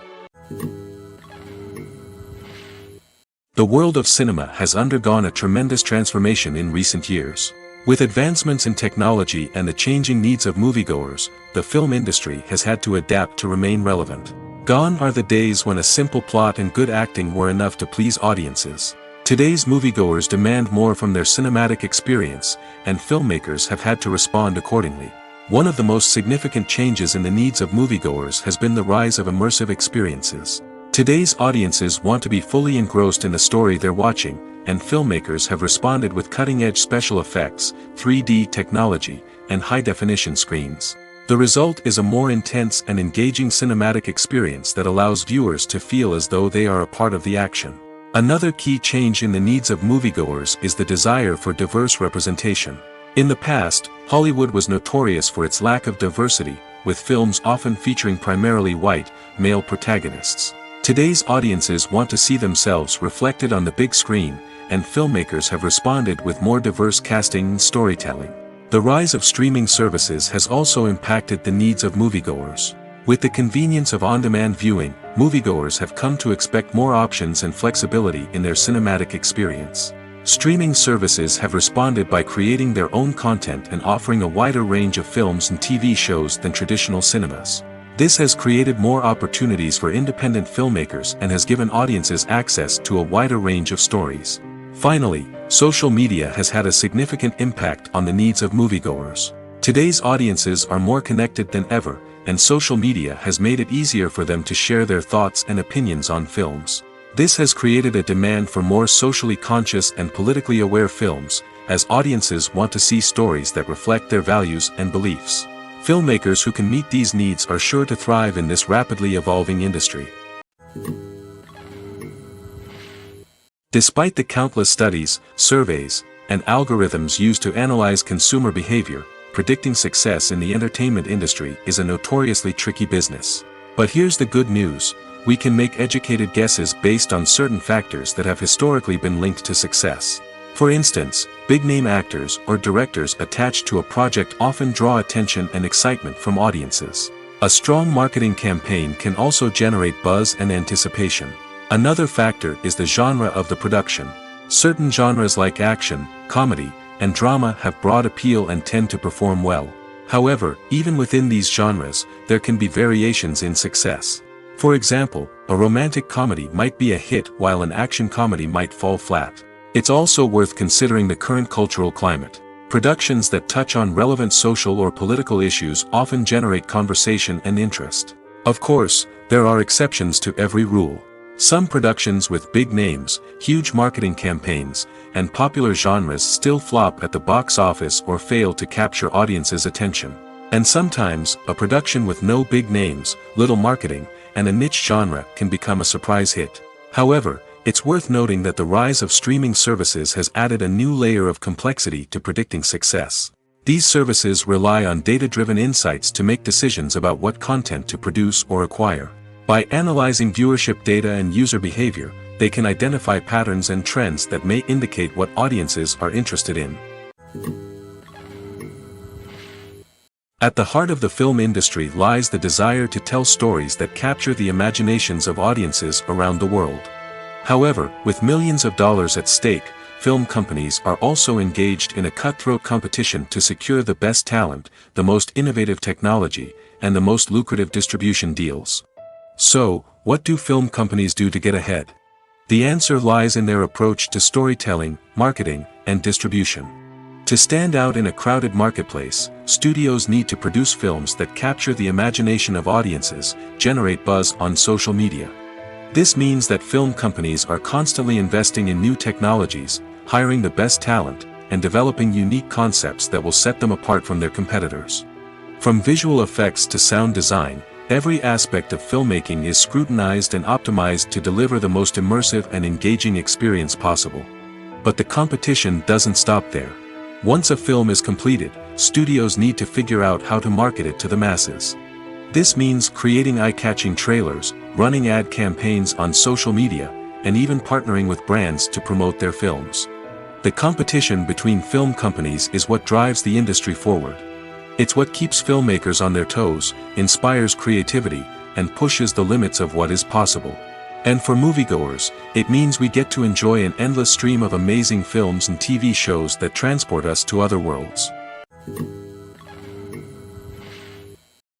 The world of cinema has undergone a tremendous transformation in recent years. With advancements in technology and the changing needs of moviegoers, the film industry has had to adapt to remain relevant. Gone are the days when a simple plot and good acting were enough to please audiences. Today's moviegoers demand more from their cinematic experience, and filmmakers have had to respond accordingly. One of the most significant changes in the needs of moviegoers has been the rise of immersive experiences. Today's audiences want to be fully engrossed in the story they're watching, and filmmakers have responded with cutting-edge special effects, 3D technology, and high-definition screens. The result is a more intense and engaging cinematic experience that allows viewers to feel as though they are a part of the action. Another key change in the needs of moviegoers is the desire for diverse representation. In the past, Hollywood was notorious for its lack of diversity, with films often featuring primarily white, male protagonists. Today's audiences want to see themselves reflected on the big screen, and filmmakers have responded with more diverse casting and storytelling. The rise of streaming services has also impacted the needs of moviegoers. With the convenience of on-demand viewing, moviegoers have come to expect more options and flexibility in their cinematic experience. Streaming services have responded by creating their own content and offering a wider range of films and TV shows than traditional cinemas. This has created more opportunities for independent filmmakers and has given audiences access to a wider range of stories. Finally, social media has had a significant impact on the needs of moviegoers. Today's audiences are more connected than ever, and social media has made it easier for them to share their thoughts and opinions on films. This has created a demand for more socially conscious and politically aware films, as audiences want to see stories that reflect their values and beliefs. Filmmakers who can meet these needs are sure to thrive in this rapidly evolving industry. Despite the countless studies, surveys, and algorithms used to analyze consumer behavior, predicting success in the entertainment industry is a notoriously tricky business. But here's the good news: we can make educated guesses based on certain factors that have historically been linked to success. For instance, big-name actors or directors attached to a project often draw attention and excitement from audiences. A strong marketing campaign can also generate buzz and anticipation. Another factor is the genre of the production. Certain genres like action, comedy, and drama have broad appeal and tend to perform well. However, even within these genres, there can be variations in success. For example, a romantic comedy might be a hit while an action comedy might fall flat. It's also worth considering the current cultural climate. Productions that touch on relevant social or political issues often generate conversation and interest. Of course, there are exceptions to every rule. Some productions with big names, huge marketing campaigns, and popular genres still flop at the box office or fail to capture audiences' attention. And sometimes, a production with no big names, little marketing, and a niche genre can become a surprise hit. However, it's worth noting that the rise of streaming services has added a new layer of complexity to predicting success. These services rely on data-driven insights to make decisions about what content to produce or acquire. By analyzing viewership data and user behavior, they can identify patterns and trends that may indicate what audiences are interested in. At the heart of the film industry lies the desire to tell stories that capture the imaginations of audiences around the world. However, with millions of dollars at stake, film companies are also engaged in a cutthroat competition to secure the best talent, the most innovative technology, and the most lucrative distribution deals. So, what do film companies do to get ahead? The answer lies in their approach to storytelling, marketing, and distribution. To stand out in a crowded marketplace, studios need to produce films that capture the imagination of audiences, generate buzz on social media. This means that film companies are constantly investing in new technologies, hiring the best talent, and developing unique concepts that will set them apart from their competitors. From visual effects to sound design, every aspect of filmmaking is scrutinized and optimized to deliver the most immersive and engaging experience possible. But the competition doesn't stop there. Once a film is completed, studios need to figure out how to market it to the masses. This means creating eye-catching trailers, running ad campaigns on social media, and even partnering with brands to promote their films. The competition between film companies is what drives the industry forward. It's what keeps filmmakers on their toes, inspires creativity, and pushes the limits of what is possible. And for moviegoers, it means we get to enjoy an endless stream of amazing films and TV shows that transport us to other worlds.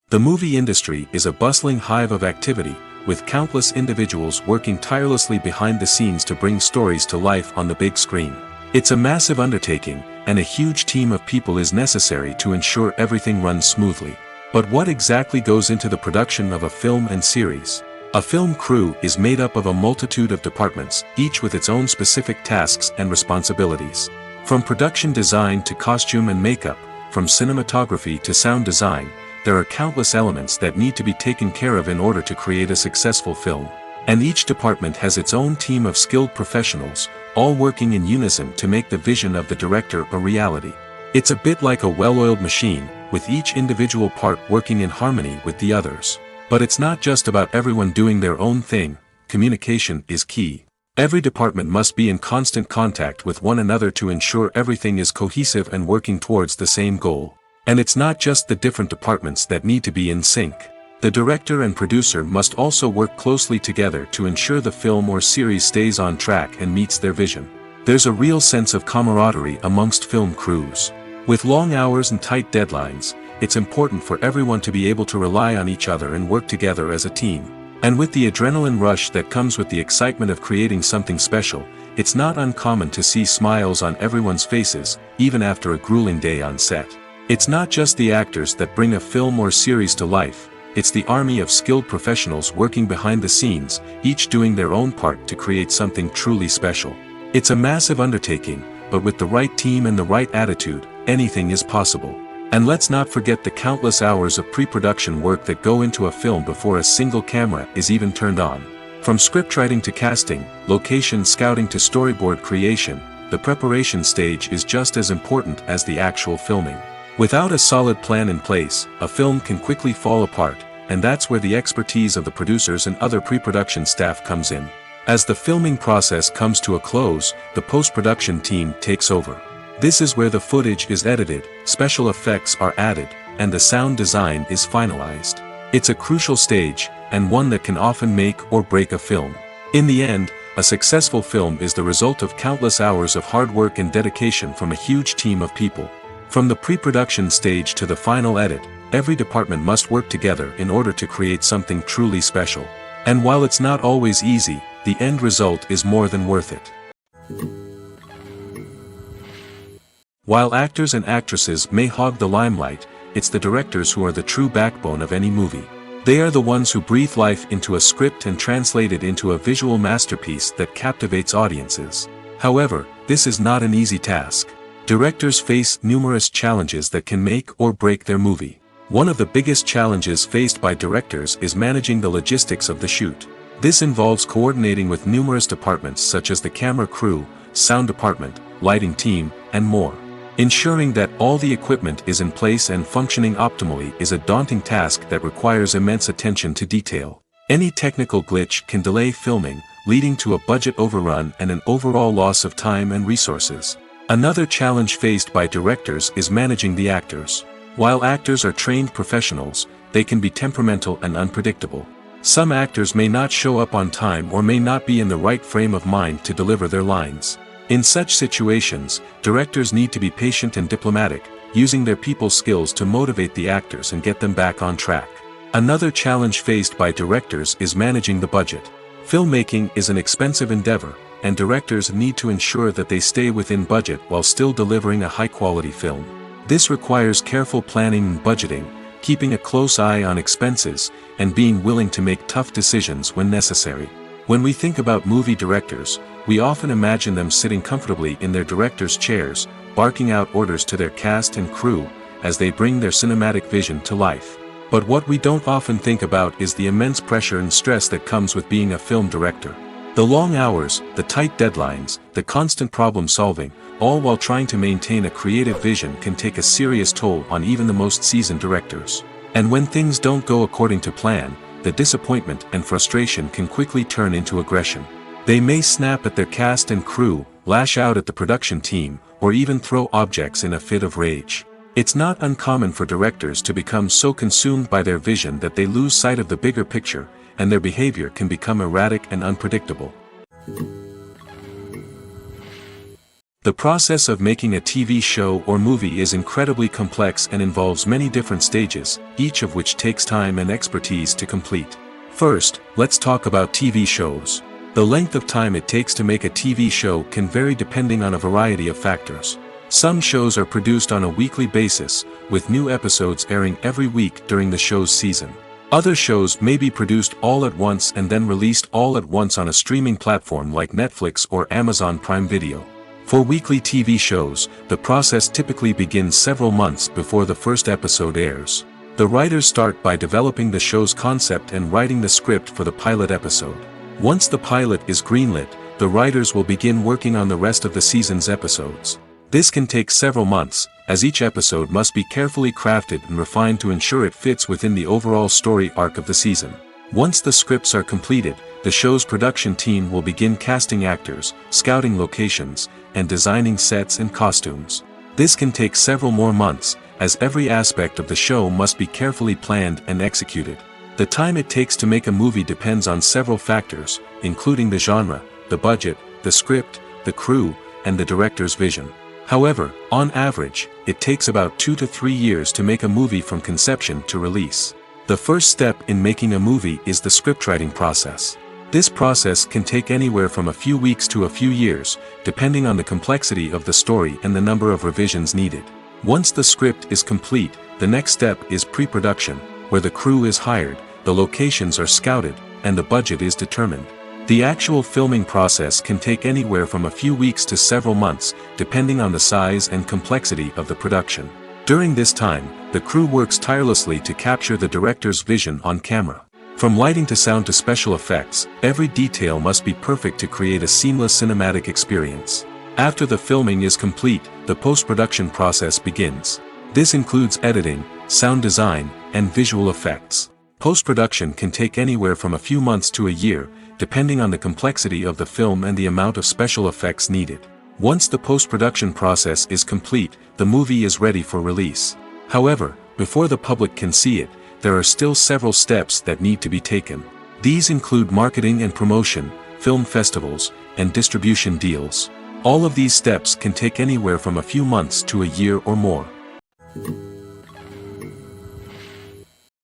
The movie industry is a bustling hive of activity, with countless individuals working tirelessly behind the scenes to bring stories to life on the big screen. It's a massive undertaking, and a huge team of people is necessary to ensure everything runs smoothly. But what exactly goes into the production of a film and series? A film crew is made up of a multitude of departments, each with its own specific tasks and responsibilities. From production design to costume and makeup, from cinematography to sound design, there are countless elements that need to be taken care of in order to create a successful film. And each department has its own team of skilled professionals, all working in unison to make the vision of the director a reality. It's a bit like a well-oiled machine, with each individual part working in harmony with the others. But it's not just about everyone doing their own thing. Communication is key. Every department must be in constant contact with one another to ensure everything is cohesive and working towards the same goal. And it's not just the different departments that need to be in sync. The director and producer must also work closely together to ensure the film or series stays on track and meets their vision. There's a real sense of camaraderie amongst film crews. With long hours and tight deadlines, it's important for everyone to be able to rely on each other and work together as a team. And with the adrenaline rush that comes with the excitement of creating something special, it's not uncommon to see smiles on everyone's faces, even after a grueling day on set. It's not just the actors that bring a film or series to life, it's the army of skilled professionals working behind the scenes, each doing their own part to create something truly special. It's a massive undertaking, but with the right team and the right attitude, anything is possible. And let's not forget the countless hours of pre-production work that go into a film before a single camera is even turned on. From scriptwriting to casting, location scouting to storyboard creation, the preparation stage is just as important as the actual filming. Without a solid plan in place, a film can quickly fall apart, and that's where the expertise of the producers and other pre-production staff comes in. As the filming process comes to a close, the post-production team takes over. This is where the footage is edited, special effects are added, and the sound design is finalized. It's a crucial stage, and one that can often make or break a film. In the end, a successful film is the result of countless hours of hard work and dedication from a huge team of people. From the pre-production stage to the final edit, every department must work together in order to create something truly special. And while it's not always easy, the end result is more than worth it. While actors and actresses may hog the limelight, it's the directors who are the true backbone of any movie. They are the ones who breathe life into a script and translate it into a visual masterpiece that captivates audiences. However, this is not an easy task. Directors face numerous challenges that can make or break their movie. One of the biggest challenges faced by directors is managing the logistics of the shoot. This involves coordinating with numerous departments such as the camera crew, sound department, lighting team, and more. Ensuring that all the equipment is in place and functioning optimally is a daunting task that requires immense attention to detail. Any technical glitch can delay filming, leading to a budget overrun and an overall loss of time and resources. Another challenge faced by directors is managing the actors. While actors are trained professionals, they can be temperamental and unpredictable. Some actors may not show up on time or may not be in the right frame of mind to deliver their lines. In such situations, directors need to be patient and diplomatic, using their people skills to motivate the actors and get them back on track. Another challenge faced by directors is managing the budget. Filmmaking is an expensive endeavor, and directors need to ensure that they stay within budget while still delivering a high-quality film. This requires careful planning and budgeting, keeping a close eye on expenses, and being willing to make tough decisions when necessary. When we think about movie directors, we often imagine them sitting comfortably in their director's chairs, barking out orders to their cast and crew, as they bring their cinematic vision to life. But what we don't often think about is the immense pressure and stress that comes with being a film director. The long hours, the tight deadlines, the constant problem solving, all while trying to maintain a creative vision can take a serious toll on even the most seasoned directors. And when things don't go according to plan, the disappointment and frustration can quickly turn into aggression. They may snap at their cast and crew, lash out at the production team, or even throw objects in a fit of rage. It's not uncommon for directors to become so consumed by their vision that they lose sight of the bigger picture, and their behavior can become erratic and unpredictable. The process of making a TV show or movie is incredibly complex and involves many different stages, each of which takes time and expertise to complete. First, let's talk about TV shows. The length of time it takes to make a TV show can vary depending on a variety of factors. Some shows are produced on a weekly basis, with new episodes airing every week during the show's season. Other shows may be produced all at once and then released all at once on a streaming platform like Netflix or Amazon Prime Video. For weekly TV shows, the process typically begins several months before the first episode airs. The writers start by developing the show's concept and writing the script for the pilot episode. Once the pilot is greenlit, the writers will begin working on the rest of the season's episodes. This can take several months, as each episode must be carefully crafted and refined to ensure it fits within the overall story arc of the season. Once the scripts are completed, the show's production team will begin casting actors, scouting locations, and designing sets and costumes. This can take several more months, as every aspect of the show must be carefully planned and executed. The time it takes to make a movie depends on several factors, including the genre, the budget, the script, the crew, and the director's vision. However, on average, it takes about 2 to 3 years to make a movie from conception to release. The first step in making a movie is the scriptwriting process. This process can take anywhere from a few weeks to a few years, depending on the complexity of the story and the number of revisions needed. Once the script is complete, the next step is pre-production, where the crew is hired, the locations are scouted, and the budget is determined. The actual filming process can take anywhere from a few weeks to several months, depending on the size and complexity of the production. During this time, the crew works tirelessly to capture the director's vision on camera. From lighting to sound to special effects, every detail must be perfect to create a seamless cinematic experience. After the filming is complete, the post-production process begins. This includes editing, sound design, and visual effects. Post-production can take anywhere from a few months to a year, depending on the complexity of the film and the amount of special effects needed. Once the post-production process is complete, the movie is ready for release. However, before the public can see it, there are still several steps that need to be taken. These include marketing and promotion, film festivals, and distribution deals. All of these steps can take anywhere from a few months to a year or more.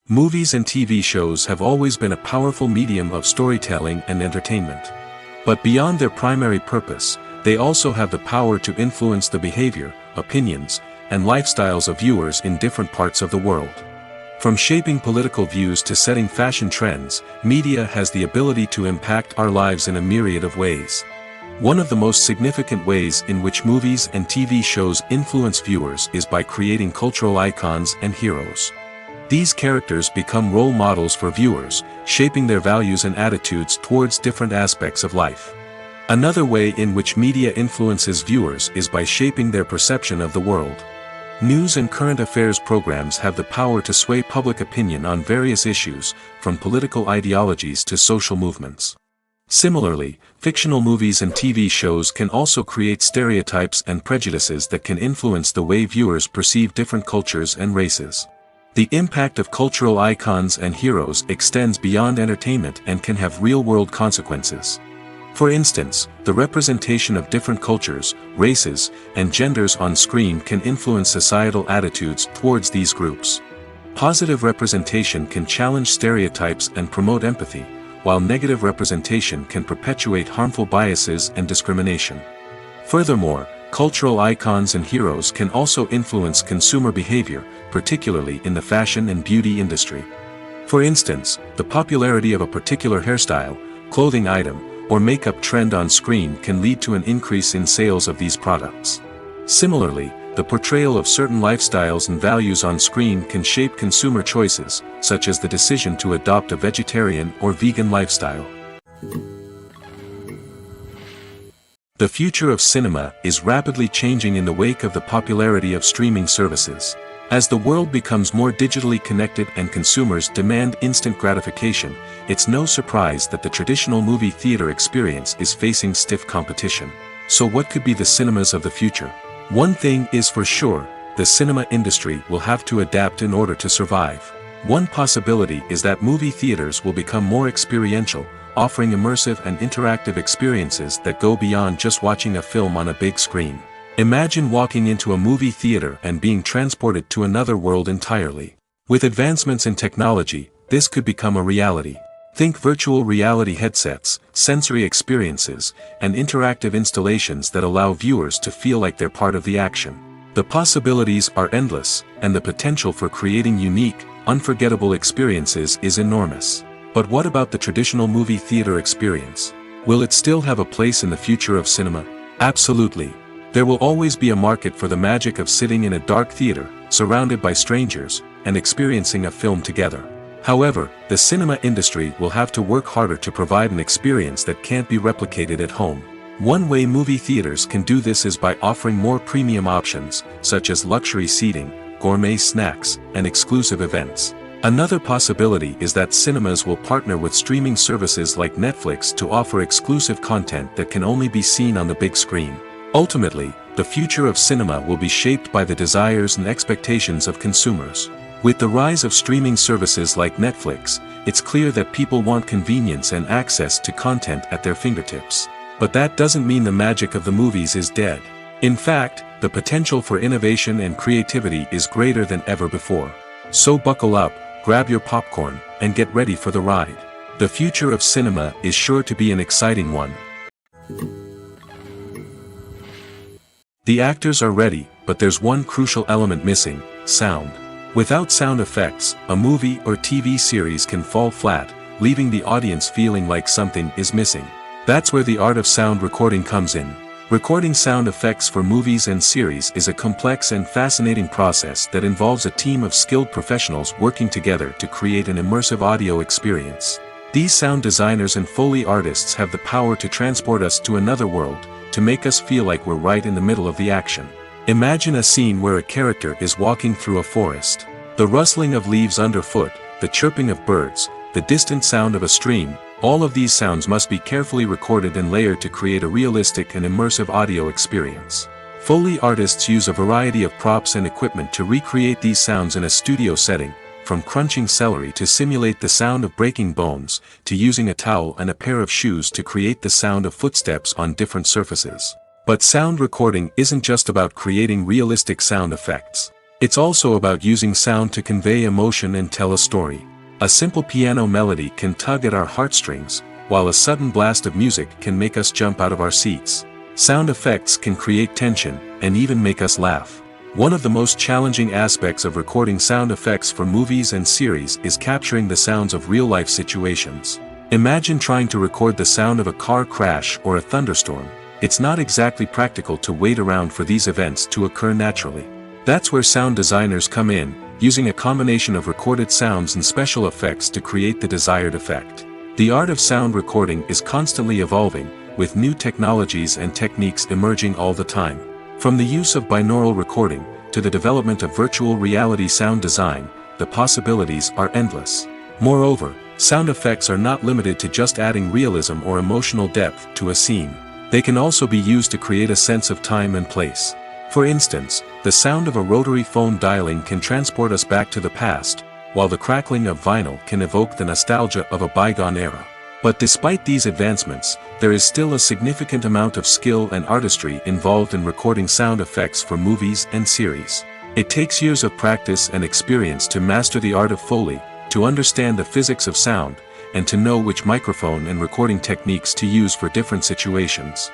Movies and TV shows have always been a powerful medium of storytelling and entertainment. But beyond their primary purpose, they also have the power to influence the behavior, opinions, and lifestyles of viewers in different parts of the world. From shaping political views to setting fashion trends, media has the ability to impact our lives in a myriad of ways. One of the most significant ways in which movies and TV shows influence viewers is by creating cultural icons and heroes. These characters become role models for viewers, shaping their values and attitudes towards different aspects of life. Another way in which media influences viewers is by shaping their perception of the world. News and current affairs programs have the power to sway public opinion on various issues, from political ideologies to social movements. Similarly, fictional movies and TV shows can also create stereotypes and prejudices that can influence the way viewers perceive different cultures and races. The impact of cultural icons and heroes extends beyond entertainment and can have real-world consequences. For instance, the representation of different cultures, races, and genders on screen can influence societal attitudes towards these groups. Positive representation can challenge stereotypes and promote empathy, while negative representation can perpetuate harmful biases and discrimination. Furthermore, cultural icons and heroes can also influence consumer behavior, particularly in the fashion and beauty industry. For instance, the popularity of a particular hairstyle, clothing item, or makeup trend on screen can lead to an increase in sales of these products. Similarly, the portrayal of certain lifestyles and values on screen can shape consumer choices, such as the decision to adopt a vegetarian or vegan lifestyle. The future of cinema is rapidly changing in the wake of the popularity of streaming services. As the world becomes more digitally connected and consumers demand instant gratification, it's no surprise that the traditional movie theater experience is facing stiff competition. So what could be the cinemas of the future? One thing is for sure, the cinema industry will have to adapt in order to survive. One possibility is that movie theaters will become more experiential, offering immersive and interactive experiences that go beyond just watching a film on a big screen. Imagine walking into a movie theater and being transported to another world entirely. With advancements in technology, this could become a reality. Think virtual reality headsets, sensory experiences, and interactive installations that allow viewers to feel like they're part of the action. The possibilities are endless, and the potential for creating unique, unforgettable experiences is enormous. But what about the traditional movie theater experience? Will it still have a place in the future of cinema? Absolutely. There will always be a market for the magic of sitting in a dark theater, surrounded by strangers, and experiencing a film together. However, the cinema industry will have to work harder to provide an experience that can't be replicated at home. One way movie theaters can do this is by offering more premium options, such as luxury seating, gourmet snacks, and exclusive events. Another possibility is that cinemas will partner with streaming services like Netflix to offer exclusive content that can only be seen on the big screen. Ultimately, the future of cinema will be shaped by the desires and expectations of consumers. With the rise of streaming services like Netflix, it's clear that people want convenience and access to content at their fingertips. But that doesn't mean the magic of the movies is dead. In fact, the potential for innovation and creativity is greater than ever before. So buckle up, grab your popcorn, and get ready for the ride. The future of cinema is sure to be an exciting one. The actors are ready, but there's one crucial element missing: sound. Without sound effects, a movie or TV series can fall flat, leaving the audience feeling like something is missing. That's where the art of sound recording comes in. Recording sound effects for movies and series is a complex and fascinating process that involves a team of skilled professionals working together to create an immersive audio experience. These sound designers and Foley artists have the power to transport us to another world, to make us feel like we're right in the middle of the action. Imagine a scene where a character is walking through a forest. The rustling of leaves underfoot, the chirping of birds, the distant sound of a stream, all of these sounds must be carefully recorded and layered to create a realistic and immersive audio experience. Foley artists use a variety of props and equipment to recreate these sounds in a studio setting, from crunching celery to simulate the sound of breaking bones, to using a towel and a pair of shoes to create the sound of footsteps on different surfaces. But sound recording isn't just about creating realistic sound effects. It's also about using sound to convey emotion and tell a story. A simple piano melody can tug at our heartstrings, while a sudden blast of music can make us jump out of our seats. Sound effects can create tension, and even make us laugh. One of the most challenging aspects of recording sound effects for movies and series is capturing the sounds of real-life situations. Imagine trying to record the sound of a car crash or a thunderstorm. It's not exactly practical to wait around for these events to occur naturally. That's where sound designers come in, using a combination of recorded sounds and special effects to create the desired effect. The art of sound recording is constantly evolving, with new technologies and techniques emerging all the time. From the use of binaural recording, to the development of virtual reality sound design, the possibilities are endless. Moreover, sound effects are not limited to just adding realism or emotional depth to a scene. They can also be used to create a sense of time and place. For instance, the sound of a rotary phone dialing can transport us back to the past, while the crackling of vinyl can evoke the nostalgia of a bygone era. But despite these advancements, there is still a significant amount of skill and artistry involved in recording sound effects for movies and series. It takes years of practice and experience to master the art of Foley, to understand the physics of sound, and to know which microphone and recording techniques to use for different situations.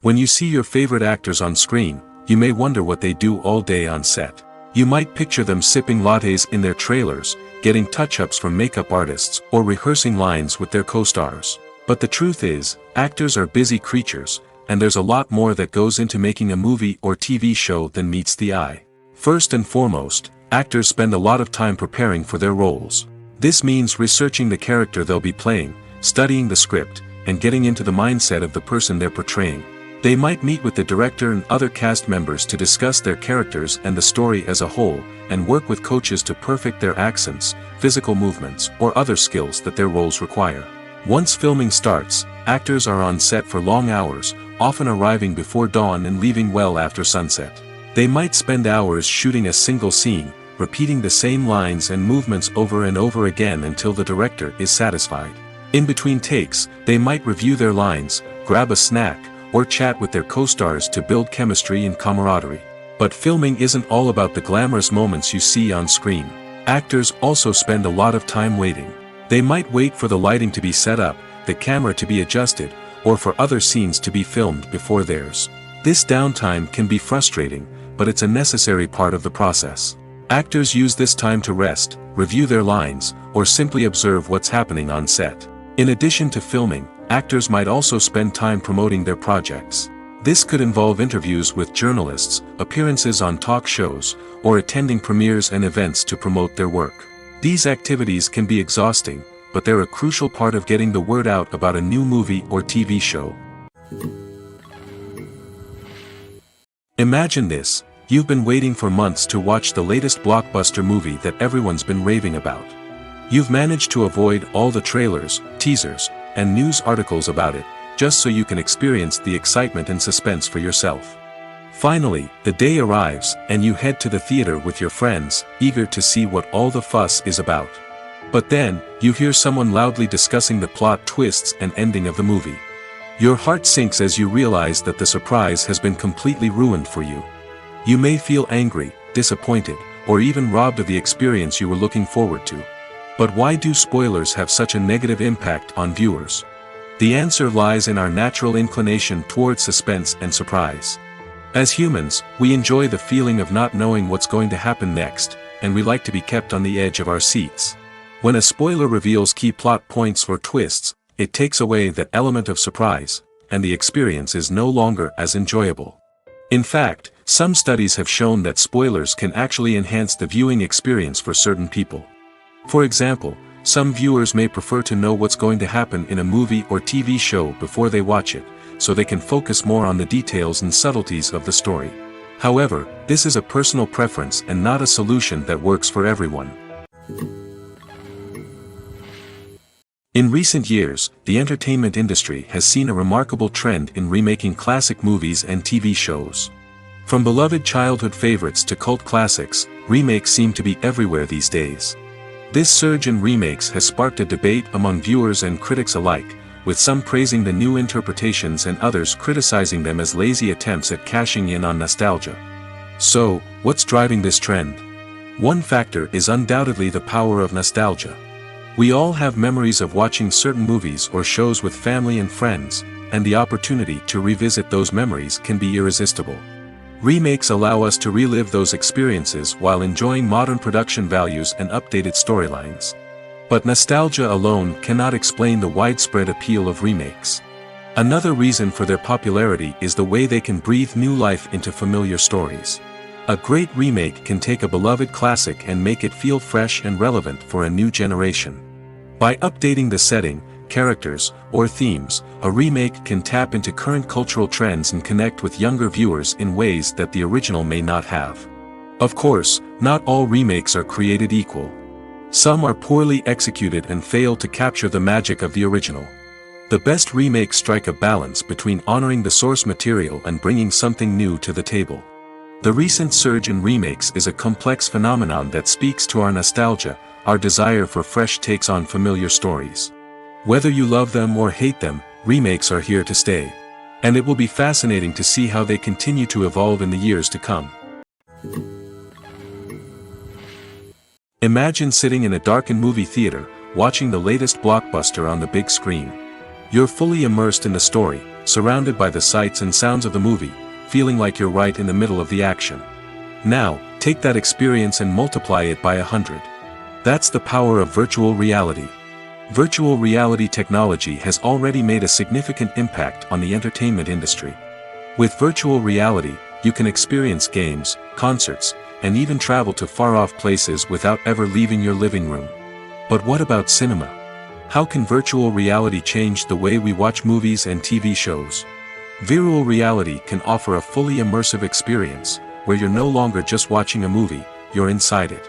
When you see your favorite actors on screen, you may wonder what they do all day on set. You might picture them sipping lattes in their trailers, getting touch-ups from makeup artists, or rehearsing lines with their co-stars. But the truth is, actors are busy creatures, and there's a lot more that goes into making a movie or TV show than meets the eye. First and foremost, actors spend a lot of time preparing for their roles. This means researching the character they'll be playing, studying the script, and getting into the mindset of the person they're portraying. They might meet with the director and other cast members to discuss their characters and the story as a whole, and work with coaches to perfect their accents, physical movements, or other skills that their roles require. Once filming starts, actors are on set for long hours, often arriving before dawn and leaving well after sunset. They might spend hours shooting a single scene, repeating the same lines and movements over and over again until the director is satisfied. In between takes, they might review their lines, grab a snack, or chat with their co-stars to build chemistry and camaraderie. But filming isn't all about the glamorous moments you see on screen. Actors also spend a lot of time waiting. They might wait for the lighting to be set up, the camera to be adjusted, or for other scenes to be filmed before theirs. This downtime can be frustrating, but it's a necessary part of the process. Actors use this time to rest, review their lines, or simply observe what's happening on set. In addition to filming, actors might also spend time promoting their projects. This could involve interviews with journalists, appearances on talk shows, or attending premieres and events to promote their work. These activities can be exhausting, but they're a crucial part of getting the word out about a new movie or TV show. Imagine this: You've been waiting for months to watch the latest blockbuster movie that everyone's been raving about. You've managed to avoid all the trailers, teasers, and news articles about it, just so you can experience the excitement and suspense for yourself. Finally, the day arrives, and you head to the theater with your friends, eager to see what all the fuss is about. But then, you hear someone loudly discussing the plot twists and ending of the movie. Your heart sinks as you realize that the surprise has been completely ruined for you. You may feel angry, disappointed, or even robbed of the experience you were looking forward to. But why do spoilers have such a negative impact on viewers? The answer lies in our natural inclination toward suspense and surprise. As humans, we enjoy the feeling of not knowing what's going to happen next, and we like to be kept on the edge of our seats. When a spoiler reveals key plot points or twists, it takes away that element of surprise, and the experience is no longer as enjoyable. In fact, some studies have shown that spoilers can actually enhance the viewing experience for certain people. For example, some viewers may prefer to know what's going to happen in a movie or TV show before they watch it, so they can focus more on the details and subtleties of the story. However, this is a personal preference and not a solution that works for everyone. In recent years, the entertainment industry has seen a remarkable trend in remaking classic movies and TV shows. From beloved childhood favorites to cult classics, remakes seem to be everywhere these days. This surge in remakes has sparked a debate among viewers and critics alike, with some praising the new interpretations and others criticizing them as lazy attempts at cashing in on nostalgia. So, what's driving this trend? One factor is undoubtedly the power of nostalgia. We all have memories of watching certain movies or shows with family and friends, and the opportunity to revisit those memories can be irresistible. Remakes allow us to relive those experiences while enjoying modern production values and updated storylines. But nostalgia alone cannot explain the widespread appeal of remakes. Another reason for their popularity is the way they can breathe new life into familiar stories. A great remake can take a beloved classic and make it feel fresh and relevant for a new generation. By updating the setting, characters, or themes, a remake can tap into current cultural trends and connect with younger viewers in ways that the original may not have. Of course, not all remakes are created equal. Some are poorly executed and fail to capture the magic of the original. The best remakes strike a balance between honoring the source material and bringing something new to the table. The recent surge in remakes is a complex phenomenon that speaks to our nostalgia, our desire for fresh takes on familiar stories. Whether you love them or hate them, remakes are here to stay. And it will be fascinating to see how they continue to evolve in the years to come. Imagine sitting in a darkened movie theater, watching the latest blockbuster on the big screen. You're fully immersed in the story, surrounded by the sights and sounds of the movie, feeling like you're right in the middle of the action. Now, take that experience and multiply it by 100. That's the power of virtual reality. Virtual reality technology has already made a significant impact on the entertainment industry. With virtual reality, you can experience games, concerts, and even travel to far-off places without ever leaving your living room. But what about cinema? How can virtual reality change the way we watch movies and TV shows? Virtual reality can offer a fully immersive experience, where you're no longer just watching a movie, you're inside it.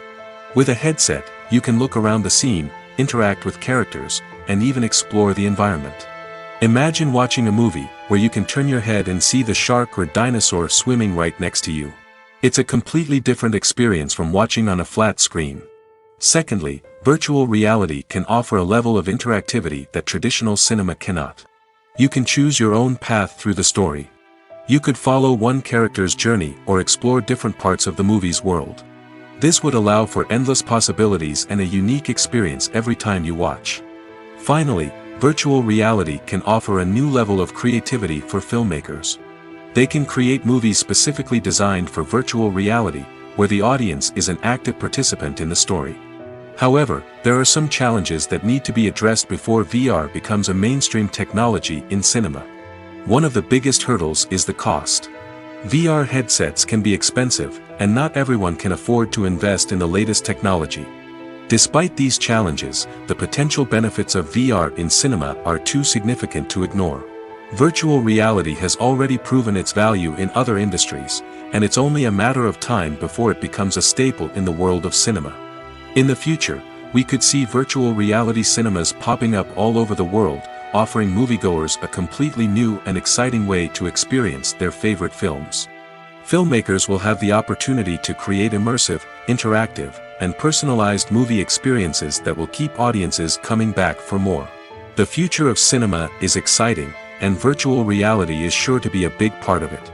With a headset, you can look around the scene, interact with characters, and even explore the environment. Imagine watching a movie where you can turn your head and see the shark or dinosaur swimming right next to you. It's a completely different experience from watching on a flat screen. Secondly, virtual reality can offer a level of interactivity that traditional cinema cannot. You can choose your own path through the story. You could follow one character's journey or explore different parts of the movie's world. This would allow for endless possibilities and a unique experience every time you watch. Finally, virtual reality can offer a new level of creativity for filmmakers. They can create movies specifically designed for virtual reality, where the audience is an active participant in the story. However, there are some challenges that need to be addressed before VR becomes a mainstream technology in cinema. One of the biggest hurdles is the cost. VR headsets can be expensive, and not everyone can afford to invest in the latest technology. Despite these challenges, the potential benefits of VR in cinema are too significant to ignore. Virtual reality has already proven its value in other industries, and it's only a matter of time before it becomes a staple in the world of cinema. In the future, we could see virtual reality cinemas popping up all over the world, offering moviegoers a completely new and exciting way to experience their favorite films. Filmmakers will have the opportunity to create immersive, interactive, and personalized movie experiences that will keep audiences coming back for more. The future of cinema is exciting, and virtual reality is sure to be a big part of it.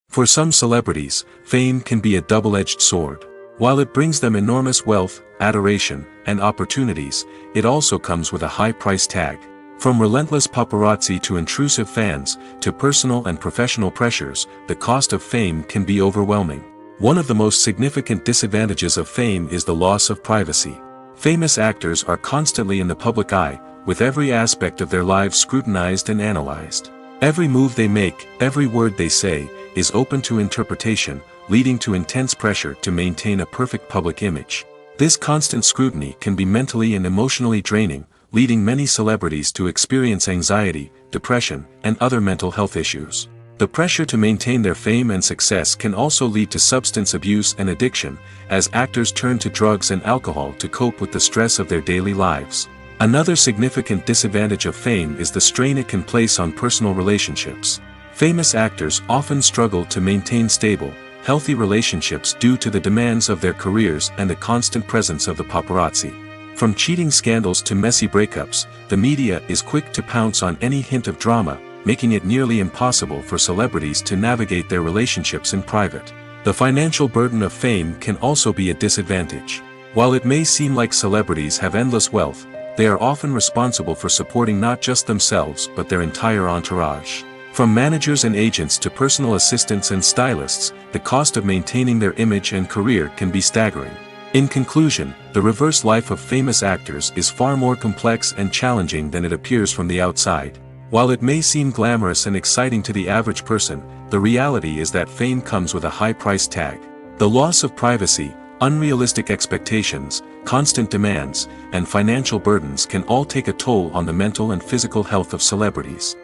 For some celebrities, fame can be a double-edged sword. While it brings them enormous wealth, adoration, and opportunities, it also comes with a high price tag. From relentless paparazzi to intrusive fans, to personal and professional pressures, the cost of fame can be overwhelming. One of the most significant disadvantages of fame is the loss of privacy. Famous actors are constantly in the public eye, with every aspect of their lives scrutinized and analyzed. Every move they make, every word they say, is open to interpretation, leading to intense pressure to maintain a perfect public image. This constant scrutiny can be mentally and emotionally draining, leading many celebrities to experience anxiety, depression, and other mental health issues. The pressure to maintain their fame and success can also lead to substance abuse and addiction, as actors turn to drugs and alcohol to cope with the stress of their daily lives. Another significant disadvantage of fame is the strain it can place on personal relationships. Famous actors often struggle to maintain stable, healthy relationships due to the demands of their careers and the constant presence of the paparazzi. From cheating scandals to messy breakups, the media is quick to pounce on any hint of drama, making it nearly impossible for celebrities to navigate their relationships in private. The financial burden of fame can also be a disadvantage. While it may seem like celebrities have endless wealth, they are often responsible for supporting not just themselves but their entire entourage. From managers and agents to personal assistants and stylists, the cost of maintaining their image and career can be staggering. In conclusion, the reverse life of famous actors is far more complex and challenging than it appears from the outside. While it may seem glamorous and exciting to the average person, the reality is that fame comes with a high price tag. The loss of privacy, unrealistic expectations, constant demands, and financial burdens can all take a toll on the mental and physical health of celebrities.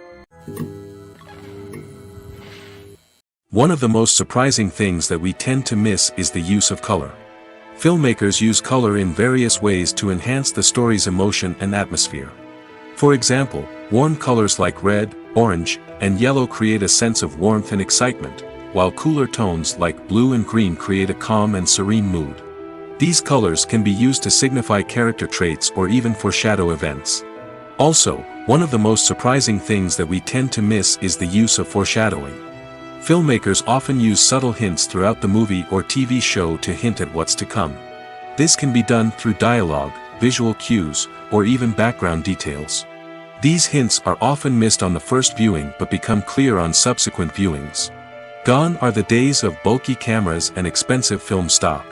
One of the most surprising things that we tend to miss is the use of color. Filmmakers use color in various ways to enhance the story's emotion and atmosphere. For example, warm colors like red, orange, and yellow create a sense of warmth and excitement, while cooler tones like blue and green create a calm and serene mood. These colors can be used to signify character traits or even foreshadow events. Also, one of the most surprising things that we tend to miss is the use of foreshadowing. Filmmakers often use subtle hints throughout the movie or TV show to hint at what's to come. This can be done through dialogue, visual cues, or even background details. These hints are often missed on the first viewing but become clear on subsequent viewings. Gone are the days of bulky cameras and expensive film stock.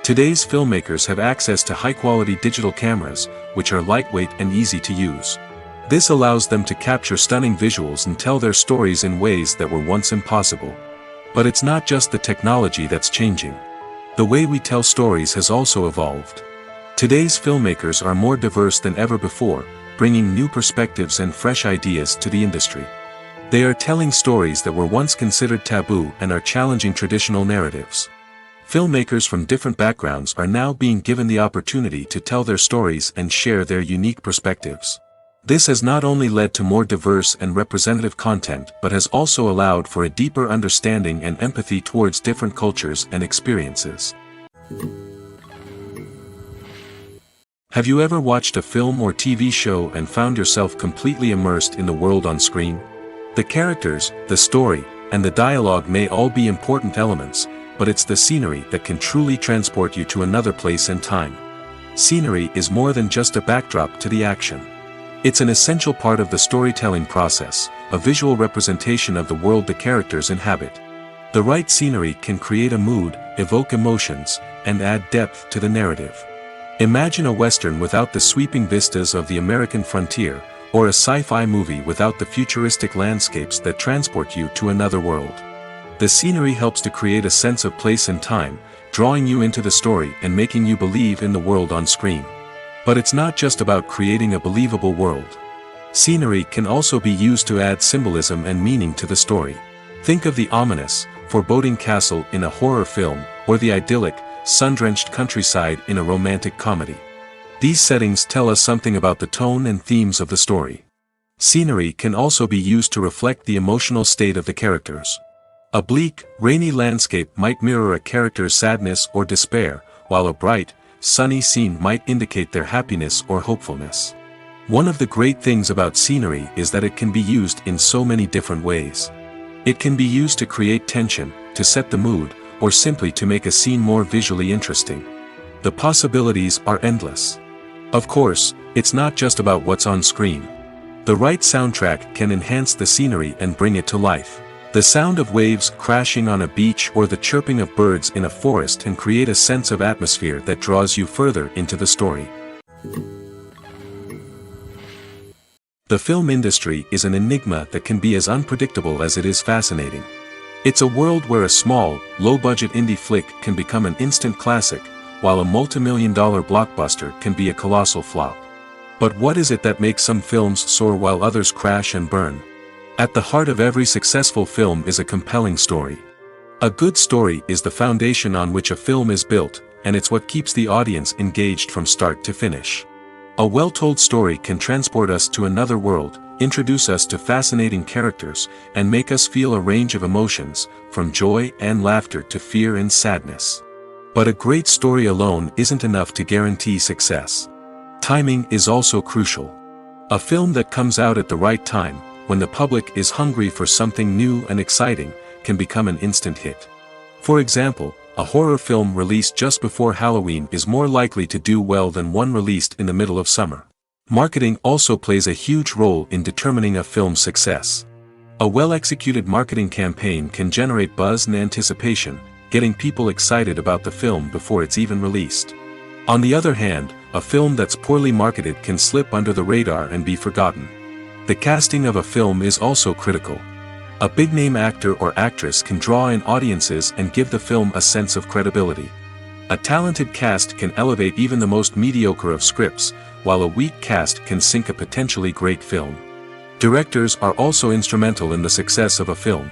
Today's filmmakers have access to high-quality digital cameras, which are lightweight and easy to use. This allows them to capture stunning visuals and tell their stories in ways that were once impossible. But it's not just the technology that's changing. The way we tell stories has also evolved. Today's filmmakers are more diverse than ever before, bringing new perspectives and fresh ideas to the industry. They are telling stories that were once considered taboo and are challenging traditional narratives. Filmmakers from different backgrounds are now being given the opportunity to tell their stories and share their unique perspectives. This has not only led to more diverse and representative content but has also allowed for a deeper understanding and empathy towards different cultures and experiences. Have you ever watched a film or TV show and found yourself completely immersed in the world on screen? The characters, the story, and the dialogue may all be important elements, but it's the scenery that can truly transport you to another place and time. Scenery is more than just a backdrop to the action. It's an essential part of the storytelling process, a visual representation of the world the characters inhabit. The right scenery can create a mood, evoke emotions, and add depth to the narrative. Imagine a Western without the sweeping vistas of the American frontier, or a sci-fi movie without the futuristic landscapes that transport you to another world. The scenery helps to create a sense of place and time, drawing you into the story and making you believe in the world on screen. But it's not just about creating a believable world. Scenery can also be used to add symbolism and meaning to the story. Think of the ominous, foreboding castle in a horror film, or the idyllic, sun-drenched countryside in a romantic comedy. These settings tell us something about the tone and themes of the story. Scenery can also be used to reflect the emotional state of the characters. A bleak, rainy landscape might mirror a character's sadness or despair, while a bright, sunny scene might indicate their happiness or hopefulness. One of the great things about scenery is that it can be used in so many different ways. It can be used to create tension, to set the mood, or simply to make a scene more visually interesting. The possibilities are endless. Of course, it's not just about what's on screen. The right soundtrack can enhance the scenery and bring it to life. The sound of waves crashing on a beach or the chirping of birds in a forest can create a sense of atmosphere that draws you further into the story. The film industry is an enigma that can be as unpredictable as it is fascinating. It's a world where a small, low-budget indie flick can become an instant classic, while a multi-million-dollar blockbuster can be a colossal flop. But what is it that makes some films soar while others crash and burn? At the heart of every successful film is a compelling story. A good story is the foundation on which a film is built, and it's what keeps the audience engaged from start to finish. A well-told story can transport us to another world, introduce us to fascinating characters, and make us feel a range of emotions, from joy and laughter to fear and sadness. But a great story alone isn't enough to guarantee success. Timing is also crucial. A film that comes out at the right time, when the public is hungry for something new and exciting, can become an instant hit. For example, a horror film released just before Halloween is more likely to do well than one released in the middle of summer. Marketing also plays a huge role in determining a film's success. A well-executed marketing campaign can generate buzz and anticipation, getting people excited about the film before it's even released. On the other hand, a film that's poorly marketed can slip under the radar and be forgotten. The casting of a film is also critical. A big-name actor or actress can draw in audiences and give the film a sense of credibility. A talented cast can elevate even the most mediocre of scripts, while a weak cast can sink a potentially great film. Directors are also instrumental in the success of a film.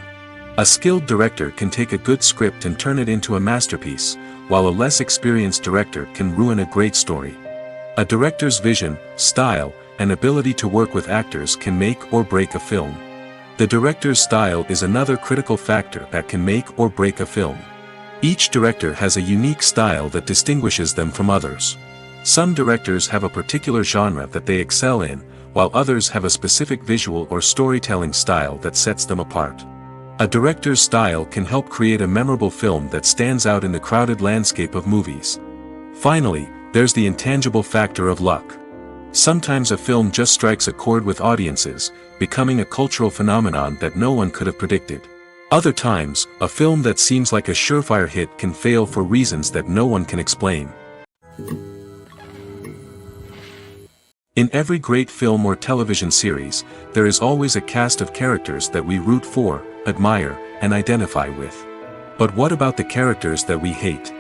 A skilled director can take a good script and turn it into a masterpiece, while a less experienced director can ruin a great story. A director's vision, style, and ability to work with actors can make or break a film. The director's style is another critical factor that can make or break a film. Each director has a unique style that distinguishes them from others. Some directors have a particular genre that they excel in, while others have a specific visual or storytelling style that sets them apart. A director's style can help create a memorable film that stands out in the crowded landscape of movies. Finally, there's the intangible factor of luck. Sometimes a film just strikes a chord with audiences, becoming a cultural phenomenon that no one could have predicted. Other times, a film that seems like a surefire hit can fail for reasons that no one can explain. In every great film or television series, there is always a cast of characters that we root for, admire, and identify with. But what about the characters that we hate?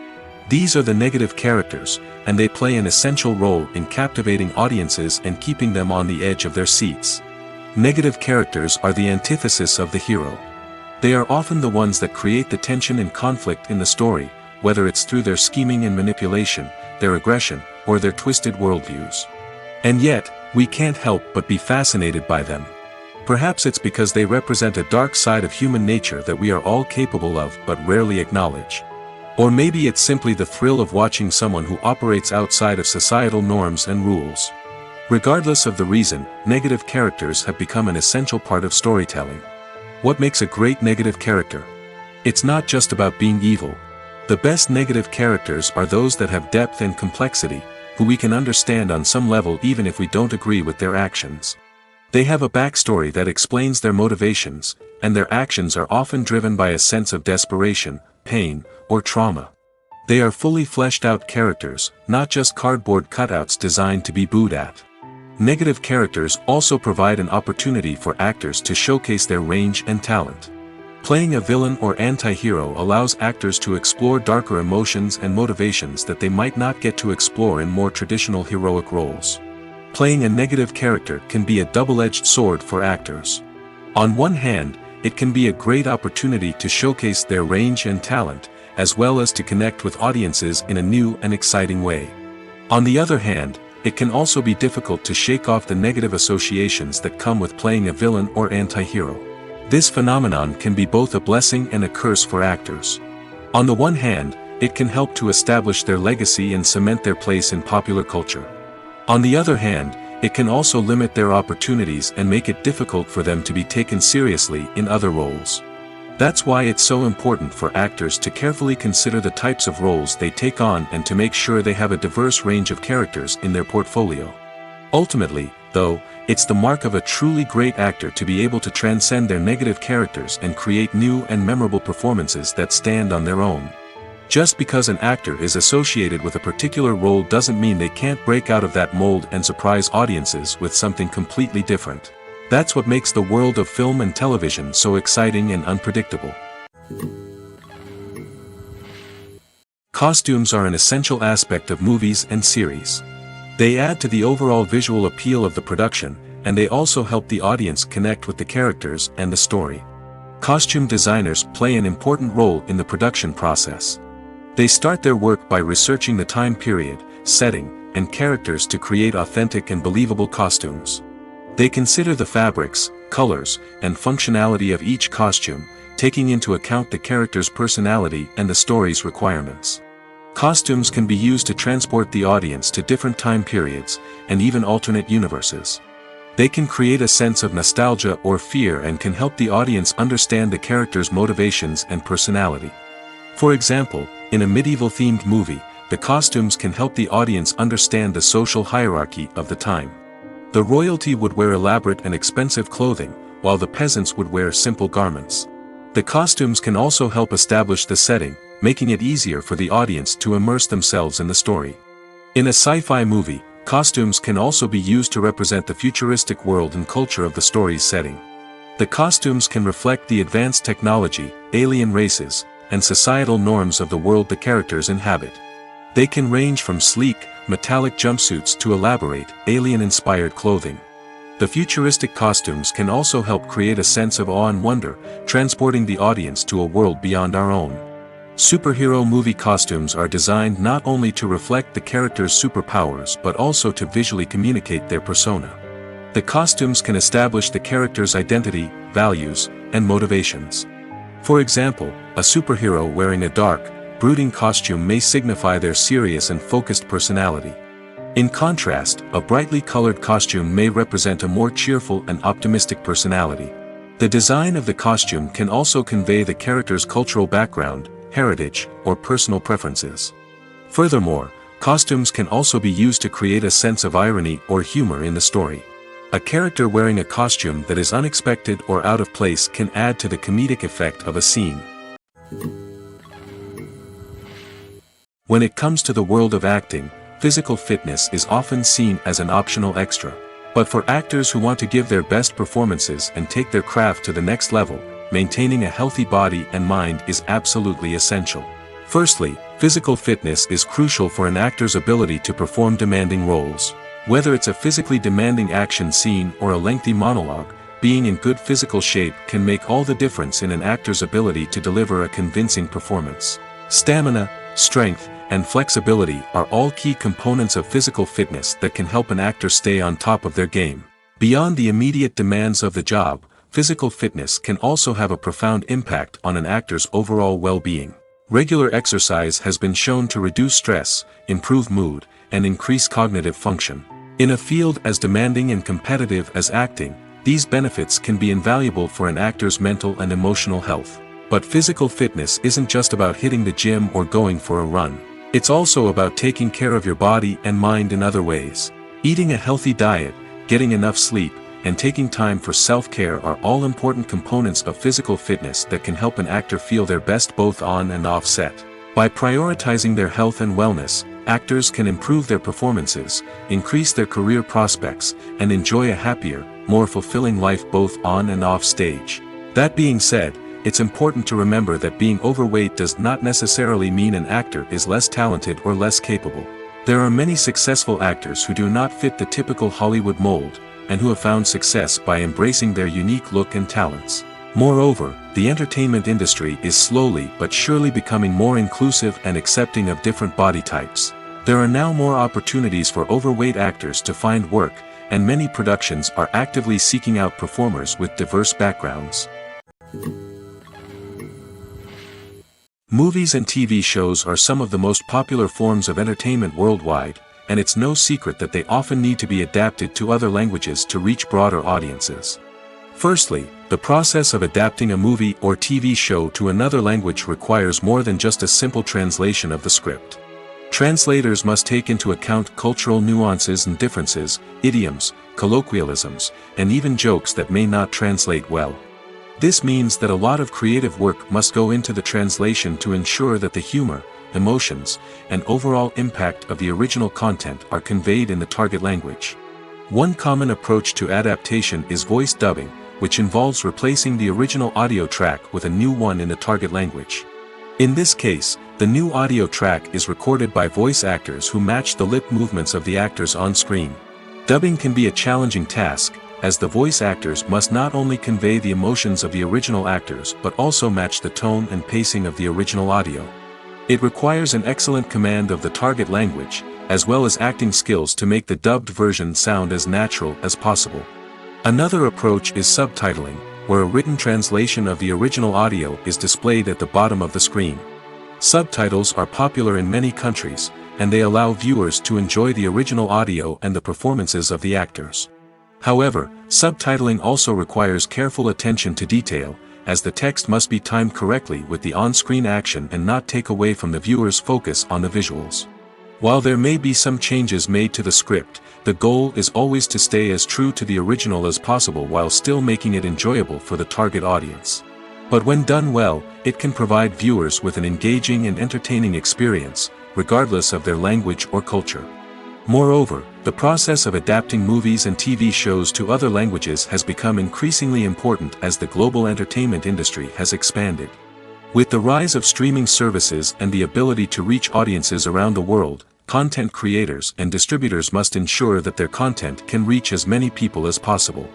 These are the negative characters, and they play an essential role in captivating audiences and keeping them on the edge of their seats. Negative characters are the antithesis of the hero. They are often the ones that create the tension and conflict in the story, whether it's through their scheming and manipulation, their aggression, or their twisted worldviews. And yet, we can't help but be fascinated by them. Perhaps it's because they represent a dark side of human nature that we are all capable of but rarely acknowledge. Or maybe it's simply the thrill of watching someone who operates outside of societal norms and rules. Regardless of the reason, negative characters have become an essential part of storytelling. What makes a great negative character? It's not just about being evil. The best negative characters are those that have depth and complexity, who we can understand on some level even if we don't agree with their actions. They have a backstory that explains their motivations, and their actions are often driven by a sense of desperation, pain, or trauma. They are fully fleshed out characters, not just cardboard cutouts designed to be booed at. Negative characters also provide an opportunity for actors to showcase their range and talent. Playing a villain or anti-hero allows actors to explore darker emotions and motivations that they might not get to explore in more traditional heroic roles. Playing a negative character can be a double-edged sword for actors. On one hand, it can be a great opportunity to showcase their range and talent, as well as to connect with audiences in a new and exciting way. On the other hand, it can also be difficult to shake off the negative associations that come with playing a villain or anti-hero. This phenomenon can be both a blessing and a curse for actors. On the one hand, it can help to establish their legacy and cement their place in popular culture. On the other hand, it can also limit their opportunities and make it difficult for them to be taken seriously in other roles. That's why it's so important for actors to carefully consider the types of roles they take on and to make sure they have a diverse range of characters in their portfolio. Ultimately, though, it's the mark of a truly great actor to be able to transcend their negative characters and create new and memorable performances that stand on their own. Just because an actor is associated with a particular role doesn't mean they can't break out of that mold and surprise audiences with something completely different. That's what makes the world of film and television so exciting and unpredictable. Costumes are an essential aspect of movies and series. They add to the overall visual appeal of the production, and they also help the audience connect with the characters and the story. Costume designers play an important role in the production process. They start their work by researching the time period, setting, and characters to create authentic and believable costumes. They consider the fabrics, colors, and functionality of each costume, taking into account the character's personality and the story's requirements. Costumes can be used to transport the audience to different time periods, and even alternate universes. They can create a sense of nostalgia or fear and can help the audience understand the character's motivations and personality. For example, in a medieval-themed movie, the costumes can help the audience understand the social hierarchy of the time. The royalty would wear elaborate and expensive clothing, while the peasants would wear simple garments. The costumes can also help establish the setting, making it easier for the audience to immerse themselves in the story. In a sci-fi movie, costumes can also be used to represent the futuristic world and culture of the story's setting. The costumes can reflect the advanced technology, alien races, and societal norms of the world the characters inhabit. They can range from sleek, metallic jumpsuits to elaborate, alien-inspired clothing. The futuristic costumes can also help create a sense of awe and wonder, transporting the audience to a world beyond our own. Superhero movie costumes are designed not only to reflect the character's superpowers but also to visually communicate their persona. The costumes can establish the character's identity, values, and motivations. For example, a superhero wearing a dark, brooding costume may signify their serious and focused personality. In contrast, a brightly colored costume may represent a more cheerful and optimistic personality. The design of the costume can also convey the character's cultural background, heritage, or personal preferences. Furthermore, costumes can also be used to create a sense of irony or humor in the story. A character wearing a costume that is unexpected or out of place can add to the comedic effect of a scene. When it comes to the world of acting, physical fitness is often seen as an optional extra. But for actors who want to give their best performances and take their craft to the next level, maintaining a healthy body and mind is absolutely essential. Firstly, physical fitness is crucial for an actor's ability to perform demanding roles. Whether it's a physically demanding action scene or a lengthy monologue, being in good physical shape can make all the difference in an actor's ability to deliver a convincing performance. Stamina, strength, and flexibility are all key components of physical fitness that can help an actor stay on top of their game. Beyond the immediate demands of the job, physical fitness can also have a profound impact on an actor's overall well-being. Regular exercise has been shown to reduce stress, improve mood, and increase cognitive function. In a field as demanding and competitive as acting, these benefits can be invaluable for an actor's mental and emotional health. But physical fitness isn't just about hitting the gym or going for a run. It's also about taking care of your body and mind in other ways. Eating a healthy diet, getting enough sleep, and taking time for self-care are all important components of physical fitness that can help an actor feel their best both on and off set. By prioritizing their health and wellness, actors can improve their performances, increase their career prospects, and enjoy a happier, more fulfilling life both on and off stage. That being said, it's important to remember that being overweight does not necessarily mean an actor is less talented or less capable. There are many successful actors who do not fit the typical Hollywood mold, and who have found success by embracing their unique look and talents. Moreover, the entertainment industry is slowly but surely becoming more inclusive and accepting of different body types. There are now more opportunities for overweight actors to find work, and many productions are actively seeking out performers with diverse backgrounds. Movies and TV shows are some of the most popular forms of entertainment worldwide, and it's no secret that they often need to be adapted to other languages to reach broader audiences. Firstly, the process of adapting a movie or TV show to another language requires more than just a simple translation of the script. Translators must take into account cultural nuances and differences, idioms, colloquialisms, and even jokes that may not translate well. This means that a lot of creative work must go into the translation to ensure that the humor, emotions, and overall impact of the original content are conveyed in the target language. One common approach to adaptation is voice dubbing, which involves replacing the original audio track with a new one in the target language. In this case, the new audio track is recorded by voice actors who match the lip movements of the actors on screen. Dubbing can be a challenging task, as the voice actors must not only convey the emotions of the original actors but also match the tone and pacing of the original audio. It requires an excellent command of the target language, as well as acting skills to make the dubbed version sound as natural as possible. Another approach is subtitling, where a written translation of the original audio is displayed at the bottom of the screen. Subtitles are popular in many countries, and they allow viewers to enjoy the original audio and the performances of the actors. However, subtitling also requires careful attention to detail, as the text must be timed correctly with the on-screen action and not take away from the viewer's focus on the visuals. While there may be some changes made to the script, the goal is always to stay as true to the original as possible while still making it enjoyable for the target audience. But when done well, it can provide viewers with an engaging and entertaining experience, regardless of their language or culture. Moreover, the process of adapting movies and TV shows to other languages has become increasingly important as the global entertainment industry has expanded. With the rise of streaming services and the ability to reach audiences around the world, content creators and distributors must ensure that their content can reach as many people as possible.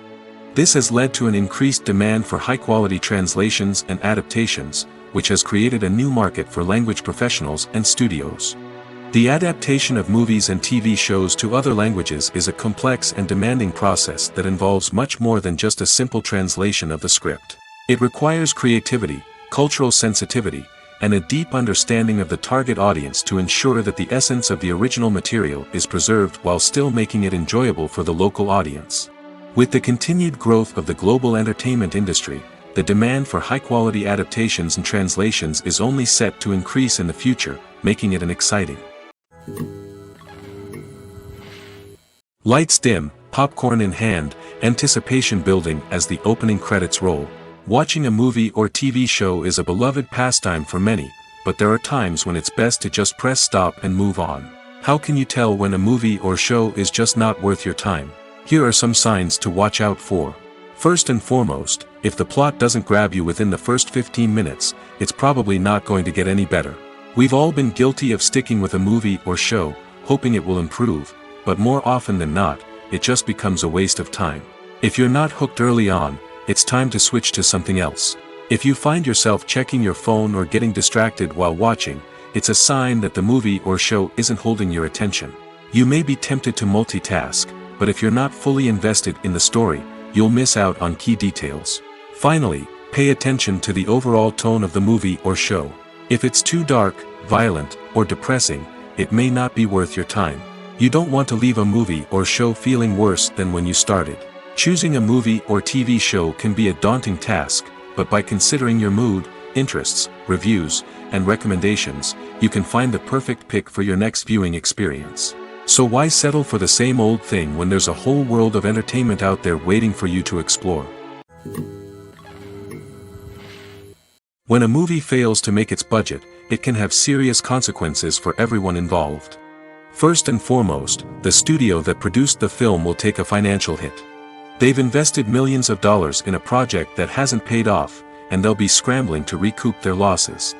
This has led to an increased demand for high-quality translations and adaptations, which has created a new market for language professionals and studios. The adaptation of movies and TV shows to other languages is a complex and demanding process that involves much more than just a simple translation of the script. It requires creativity, cultural sensitivity, and a deep understanding of the target audience to ensure that the essence of the original material is preserved while still making it enjoyable for the local audience. With the continued growth of the global entertainment industry, the demand for high-quality adaptations and translations is only set to increase in the future, making it an exciting. Lights dim, popcorn in hand, anticipation building as the opening credits roll. Watching a movie or TV show is a beloved pastime for many, but there are times when it's best to just press stop and move on. How can you tell when a movie or show is just not worth your time? Here are some signs to watch out for. First and foremost, if the plot doesn't grab you within the first 15 minutes, it's probably not going to get any better. We've all been guilty of sticking with a movie or show, hoping it will improve, but more often than not, it just becomes a waste of time. If you're not hooked early on, it's time to switch to something else. If you find yourself checking your phone or getting distracted while watching, it's a sign that the movie or show isn't holding your attention. You may be tempted to multitask, but if you're not fully invested in the story, you'll miss out on key details. Finally, pay attention to the overall tone of the movie or show. If it's too dark, violent, or depressing, it may not be worth your time. You don't want to leave a movie or show feeling worse than when you started. Choosing a movie or TV show can be a daunting task, but by considering your mood, interests, reviews, and recommendations, you can find the perfect pick for your next viewing experience. So why settle for the same old thing when there's a whole world of entertainment out there waiting for you to explore? When a movie fails to make its budget, it can have serious consequences for everyone involved. First and foremost, the studio that produced the film will take a financial hit. They've invested millions of dollars in a project that hasn't paid off, and they'll be scrambling to recoup their losses.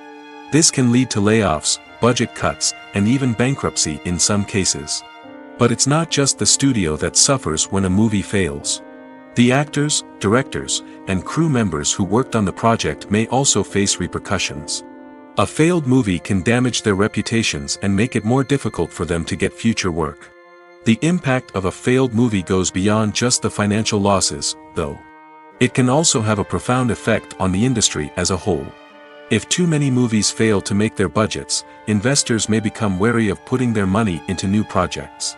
This can lead to layoffs, budget cuts, and even bankruptcy in some cases. But it's not just the studio that suffers when a movie fails. The actors, directors, and crew members who worked on the project may also face repercussions. A failed movie can damage their reputations and make it more difficult for them to get future work. The impact of a failed movie goes beyond just the financial losses, though. It can also have a profound effect on the industry as a whole. If too many movies fail to make their budgets, investors may become wary of putting their money into new projects.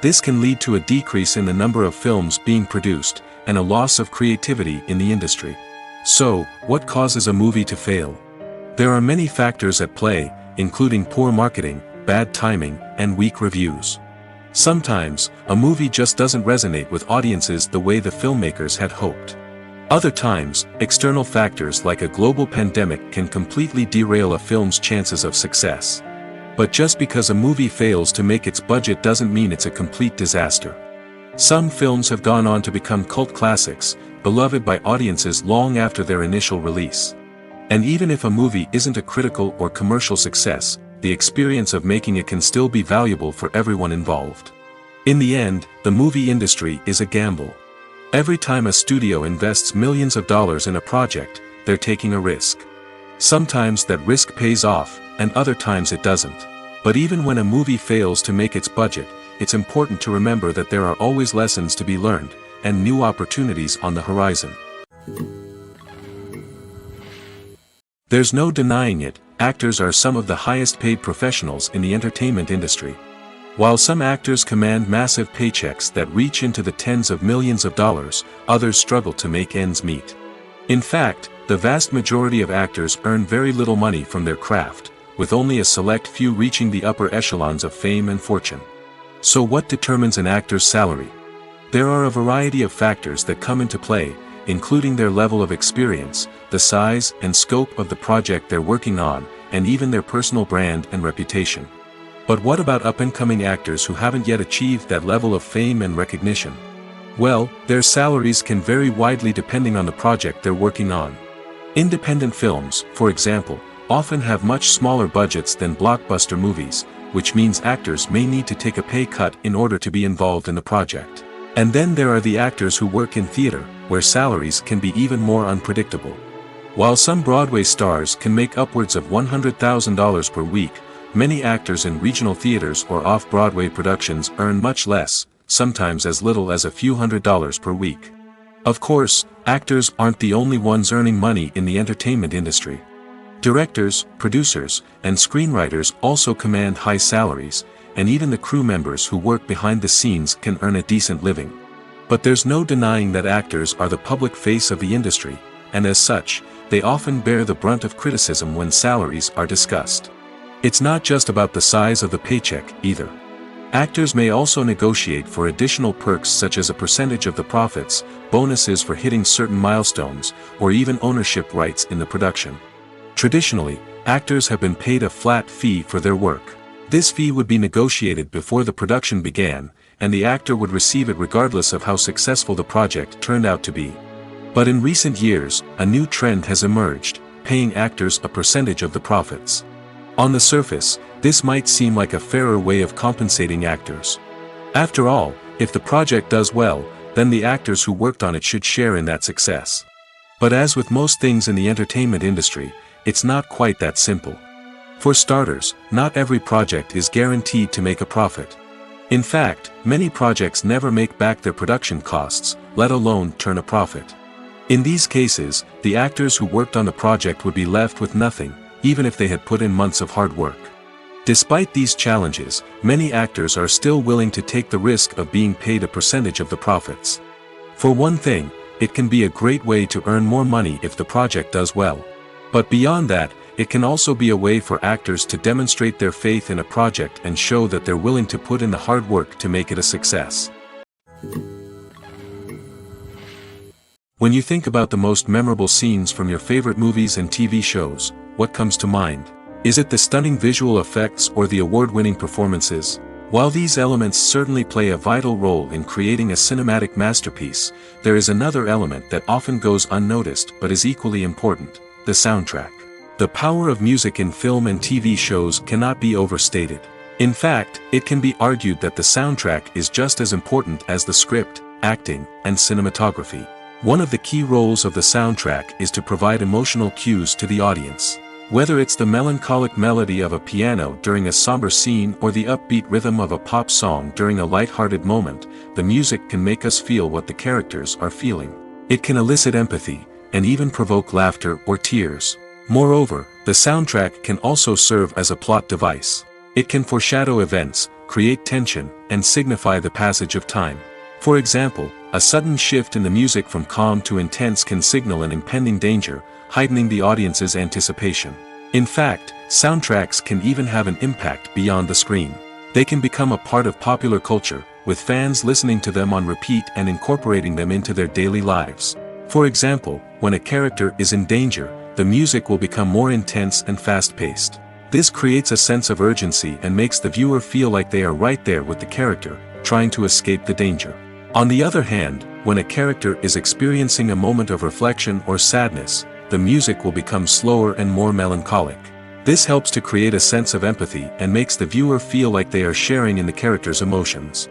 This can lead to a decrease in the number of films being produced, and a loss of creativity in the industry. So, what causes a movie to fail? There are many factors at play, including poor marketing, bad timing, and weak reviews. Sometimes, a movie just doesn't resonate with audiences the way the filmmakers had hoped. Other times, external factors like a global pandemic can completely derail a film's chances of success. But just because a movie fails to make its budget doesn't mean it's a complete disaster. Some films have gone on to become cult classics, beloved by audiences long after their initial release. And even if a movie isn't a critical or commercial success, the experience of making it can still be valuable for everyone involved. In the end, the movie industry is a gamble. Every time a studio invests millions of dollars in a project, they're taking a risk. Sometimes that risk pays off, and other times it doesn't. But even when a movie fails to make its budget, it's important to remember that there are always lessons to be learned, and new opportunities on the horizon. There's no denying it, actors are some of the highest paid professionals in the entertainment industry. While some actors command massive paychecks that reach into the tens of millions of dollars, others struggle to make ends meet. In fact, the vast majority of actors earn very little money from their craft, with only a select few reaching the upper echelons of fame and fortune. So what determines an actor's salary? There are a variety of factors that come into play, including their level of experience, the size and scope of the project they're working on, and even their personal brand and reputation. But what about up-and-coming actors who haven't yet achieved that level of fame and recognition? Well, their salaries can vary widely depending on the project they're working on. Independent films, for example, often have much smaller budgets than blockbuster movies, which means actors may need to take a pay cut in order to be involved in the project. And then there are the actors who work in theater, where salaries can be even more unpredictable. While some Broadway stars can make upwards of $100,000 per week, many actors in regional theaters or off-Broadway productions earn much less, sometimes as little as a few $100s per week. Of course, actors aren't the only ones earning money in the entertainment industry. Directors, producers, and screenwriters also command high salaries, and even the crew members who work behind the scenes can earn a decent living. But there's no denying that actors are the public face of the industry, and as such, they often bear the brunt of criticism when salaries are discussed. It's not just about the size of the paycheck, either. Actors may also negotiate for additional perks such as a percentage of the profits, bonuses for hitting certain milestones, or even ownership rights in the production. Traditionally, actors have been paid a flat fee for their work. This fee would be negotiated before the production began, and the actor would receive it regardless of how successful the project turned out to be. But in recent years, a new trend has emerged, paying actors a percentage of the profits. On the surface, this might seem like a fairer way of compensating actors. After all, if the project does well, then the actors who worked on it should share in that success. But as with most things in the entertainment industry, it's not quite that simple. For starters, not every project is guaranteed to make a profit. In fact, many projects never make back their production costs, let alone turn a profit. In these cases, the actors who worked on the project would be left with nothing, even if they had put in months of hard work. Despite these challenges, many actors are still willing to take the risk of being paid a percentage of the profits. For one thing, it can be a great way to earn more money if the project does well. But beyond that, it can also be a way for actors to demonstrate their faith in a project and show that they're willing to put in the hard work to make it a success. When you think about the most memorable scenes from your favorite movies and TV shows, what comes to mind? Is it the stunning visual effects or the award-winning performances? While these elements certainly play a vital role in creating a cinematic masterpiece, there is another element that often goes unnoticed but is equally important: the soundtrack. The power of music in film and TV shows cannot be overstated. In fact, it can be argued that the soundtrack is just as important as the script, acting, and cinematography. One of the key roles of the soundtrack is to provide emotional cues to the audience. Whether it's the melancholic melody of a piano during a somber scene or the upbeat rhythm of a pop song during a light-hearted moment, the music can make us feel what the characters are feeling. It can elicit empathy, and even provoke laughter or tears. Moreover, the soundtrack can also serve as a plot device. It can foreshadow events, create tension, and signify the passage of time. For example, a sudden shift in the music from calm to intense can signal an impending danger, heightening the audience's anticipation. In fact, soundtracks can even have an impact beyond the screen. They can become a part of popular culture, with fans listening to them on repeat and incorporating them into their daily lives. For example, when a character is in danger, the music will become more intense and fast-paced. This creates a sense of urgency and makes the viewer feel like they are right there with the character, trying to escape the danger. On the other hand, when a character is experiencing a moment of reflection or sadness, the music will become slower and more melancholic. This helps to create a sense of empathy and makes the viewer feel like they are sharing in the character's emotions.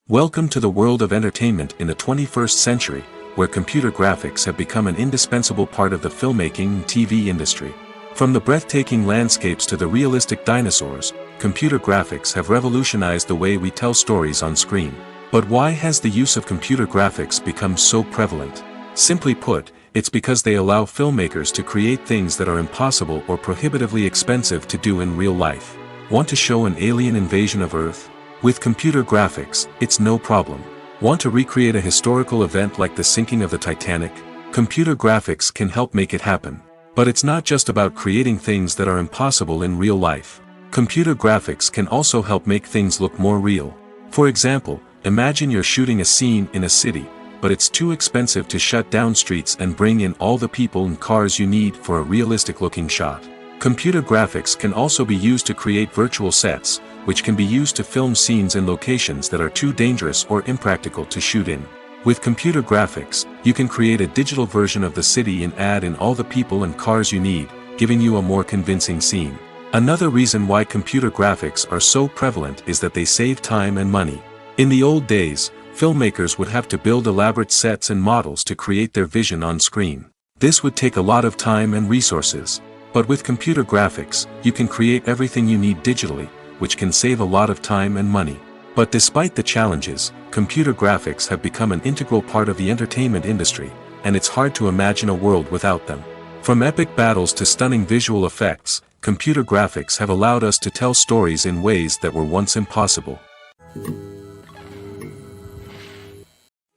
Welcome to the world of entertainment in the 21st century, where computer graphics have become an indispensable part of the filmmaking and TV industry. From the breathtaking landscapes to the realistic dinosaurs, computer graphics have revolutionized the way we tell stories on screen. But why has the use of computer graphics become so prevalent? Simply put, it's because they allow filmmakers to create things that are impossible or prohibitively expensive to do in real life. Want to show an alien invasion of Earth? With computer graphics, it's no problem. Want to recreate a historical event like the sinking of the Titanic? Computer graphics can help make it happen. But it's not just about creating things that are impossible in real life. Computer graphics can also help make things look more real. For example, imagine you're shooting a scene in a city, but it's too expensive to shut down streets and bring in all the people and cars you need for a realistic-looking shot. Computer graphics can also be used to create virtual sets, which can be used to film scenes in locations that are too dangerous or impractical to shoot in. With computer graphics, you can create a digital version of the city and add in all the people and cars you need, giving you a more convincing scene. Another reason why computer graphics are so prevalent is that they save time and money. In the old days, filmmakers would have to build elaborate sets and models to create their vision on screen. This would take a lot of time and resources. But with computer graphics, you can create everything you need digitally, which can save a lot of time and money. But despite the challenges, computer graphics have become an integral part of the entertainment industry, and it's hard to imagine a world without them. From epic battles to stunning visual effects, computer graphics have allowed us to tell stories in ways that were once impossible.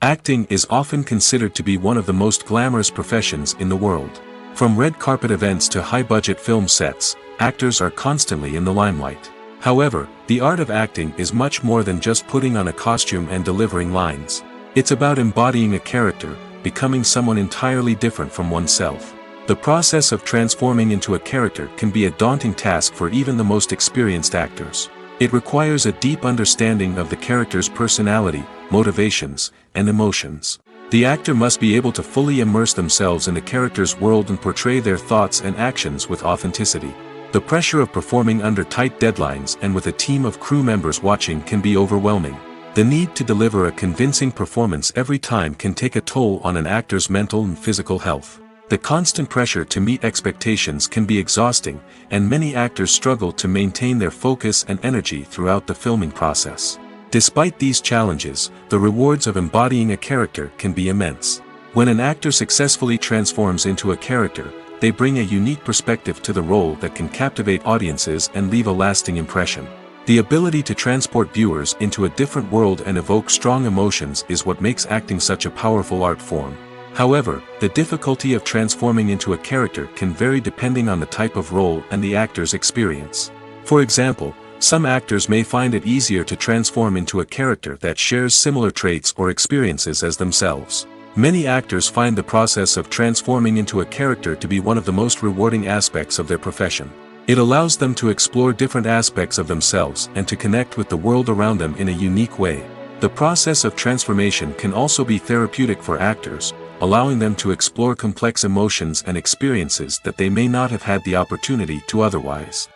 Acting is often considered to be one of the most glamorous professions in the world. From red carpet events to high-budget film sets, actors are constantly in the limelight. However, the art of acting is much more than just putting on a costume and delivering lines. It's about embodying a character, becoming someone entirely different from oneself. The process of transforming into a character can be a daunting task for even the most experienced actors. It requires a deep understanding of the character's personality, motivations, and emotions. The actor must be able to fully immerse themselves in the character's world and portray their thoughts and actions with authenticity. The pressure of performing under tight deadlines and with a team of crew members watching can be overwhelming. The need to deliver a convincing performance every time can take a toll on an actor's mental and physical health. The constant pressure to meet expectations can be exhausting, and many actors struggle to maintain their focus and energy throughout the filming process. Despite these challenges, the rewards of embodying a character can be immense. When an actor successfully transforms into a character, they bring a unique perspective to the role that can captivate audiences and leave a lasting impression. The ability to transport viewers into a different world and evoke strong emotions is what makes acting such a powerful art form. However, the difficulty of transforming into a character can vary depending on the type of role and the actor's experience. For example, some actors may find it easier to transform into a character that shares similar traits or experiences as themselves. Many actors find the process of transforming into a character to be one of the most rewarding aspects of their profession. It allows them to explore different aspects of themselves and to connect with the world around them in a unique way. The process of transformation can also be therapeutic for actors, allowing them to explore complex emotions and experiences that they may not have had the opportunity to otherwise.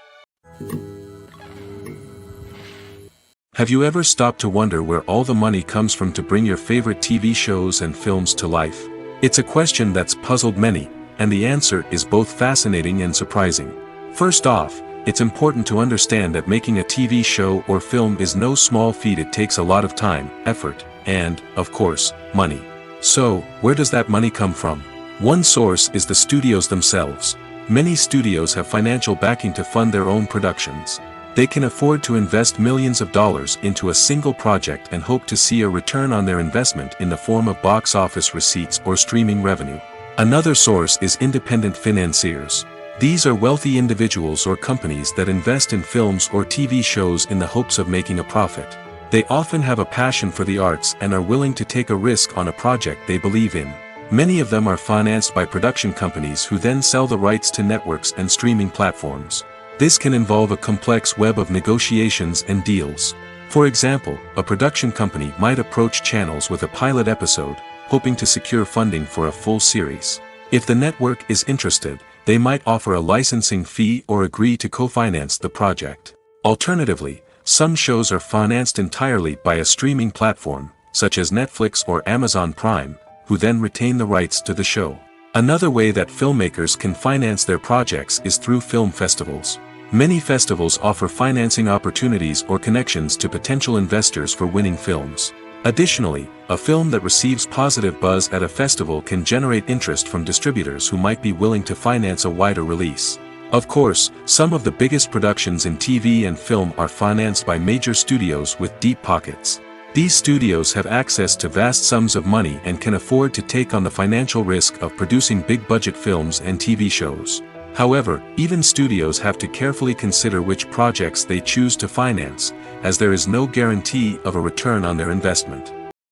Have you ever stopped to wonder where all the money comes from to bring your favorite TV shows and films to life? It's a question that's puzzled many, and the answer is both fascinating and surprising. First off, it's important to understand that making a TV show or film is no small feat. It takes a lot of time, effort, and, of course, money. So, where does that money come from? One source is the studios themselves. Many studios have financial backing to fund their own productions. They can afford to invest millions of dollars into a single project and hope to see a return on their investment in the form of box office receipts or streaming revenue. Another source is independent financiers. These are wealthy individuals or companies that invest in films or TV shows in the hopes of making a profit. They often have a passion for the arts and are willing to take a risk on a project they believe in. Many of them are financed by production companies who then sell the rights to networks and streaming platforms. This can involve a complex web of negotiations and deals. For example, a production company might approach channels with a pilot episode, hoping to secure funding for a full series. If the network is interested, they might offer a licensing fee or agree to co-finance the project. Alternatively, some shows are financed entirely by a streaming platform, such as Netflix or Amazon Prime, who then retain the rights to the show. Another way that filmmakers can finance their projects is through film festivals. Many festivals offer financing opportunities or connections to potential investors for winning films. Additionally, a film that receives positive buzz at a festival can generate interest from distributors who might be willing to finance a wider release. Of course, some of the biggest productions in TV and film are financed by major studios with deep pockets. These studios have access to vast sums of money and can afford to take on the financial risk of producing big-budget films and TV shows. However, even studios have to carefully consider which projects they choose to finance, as there is no guarantee of a return on their investment.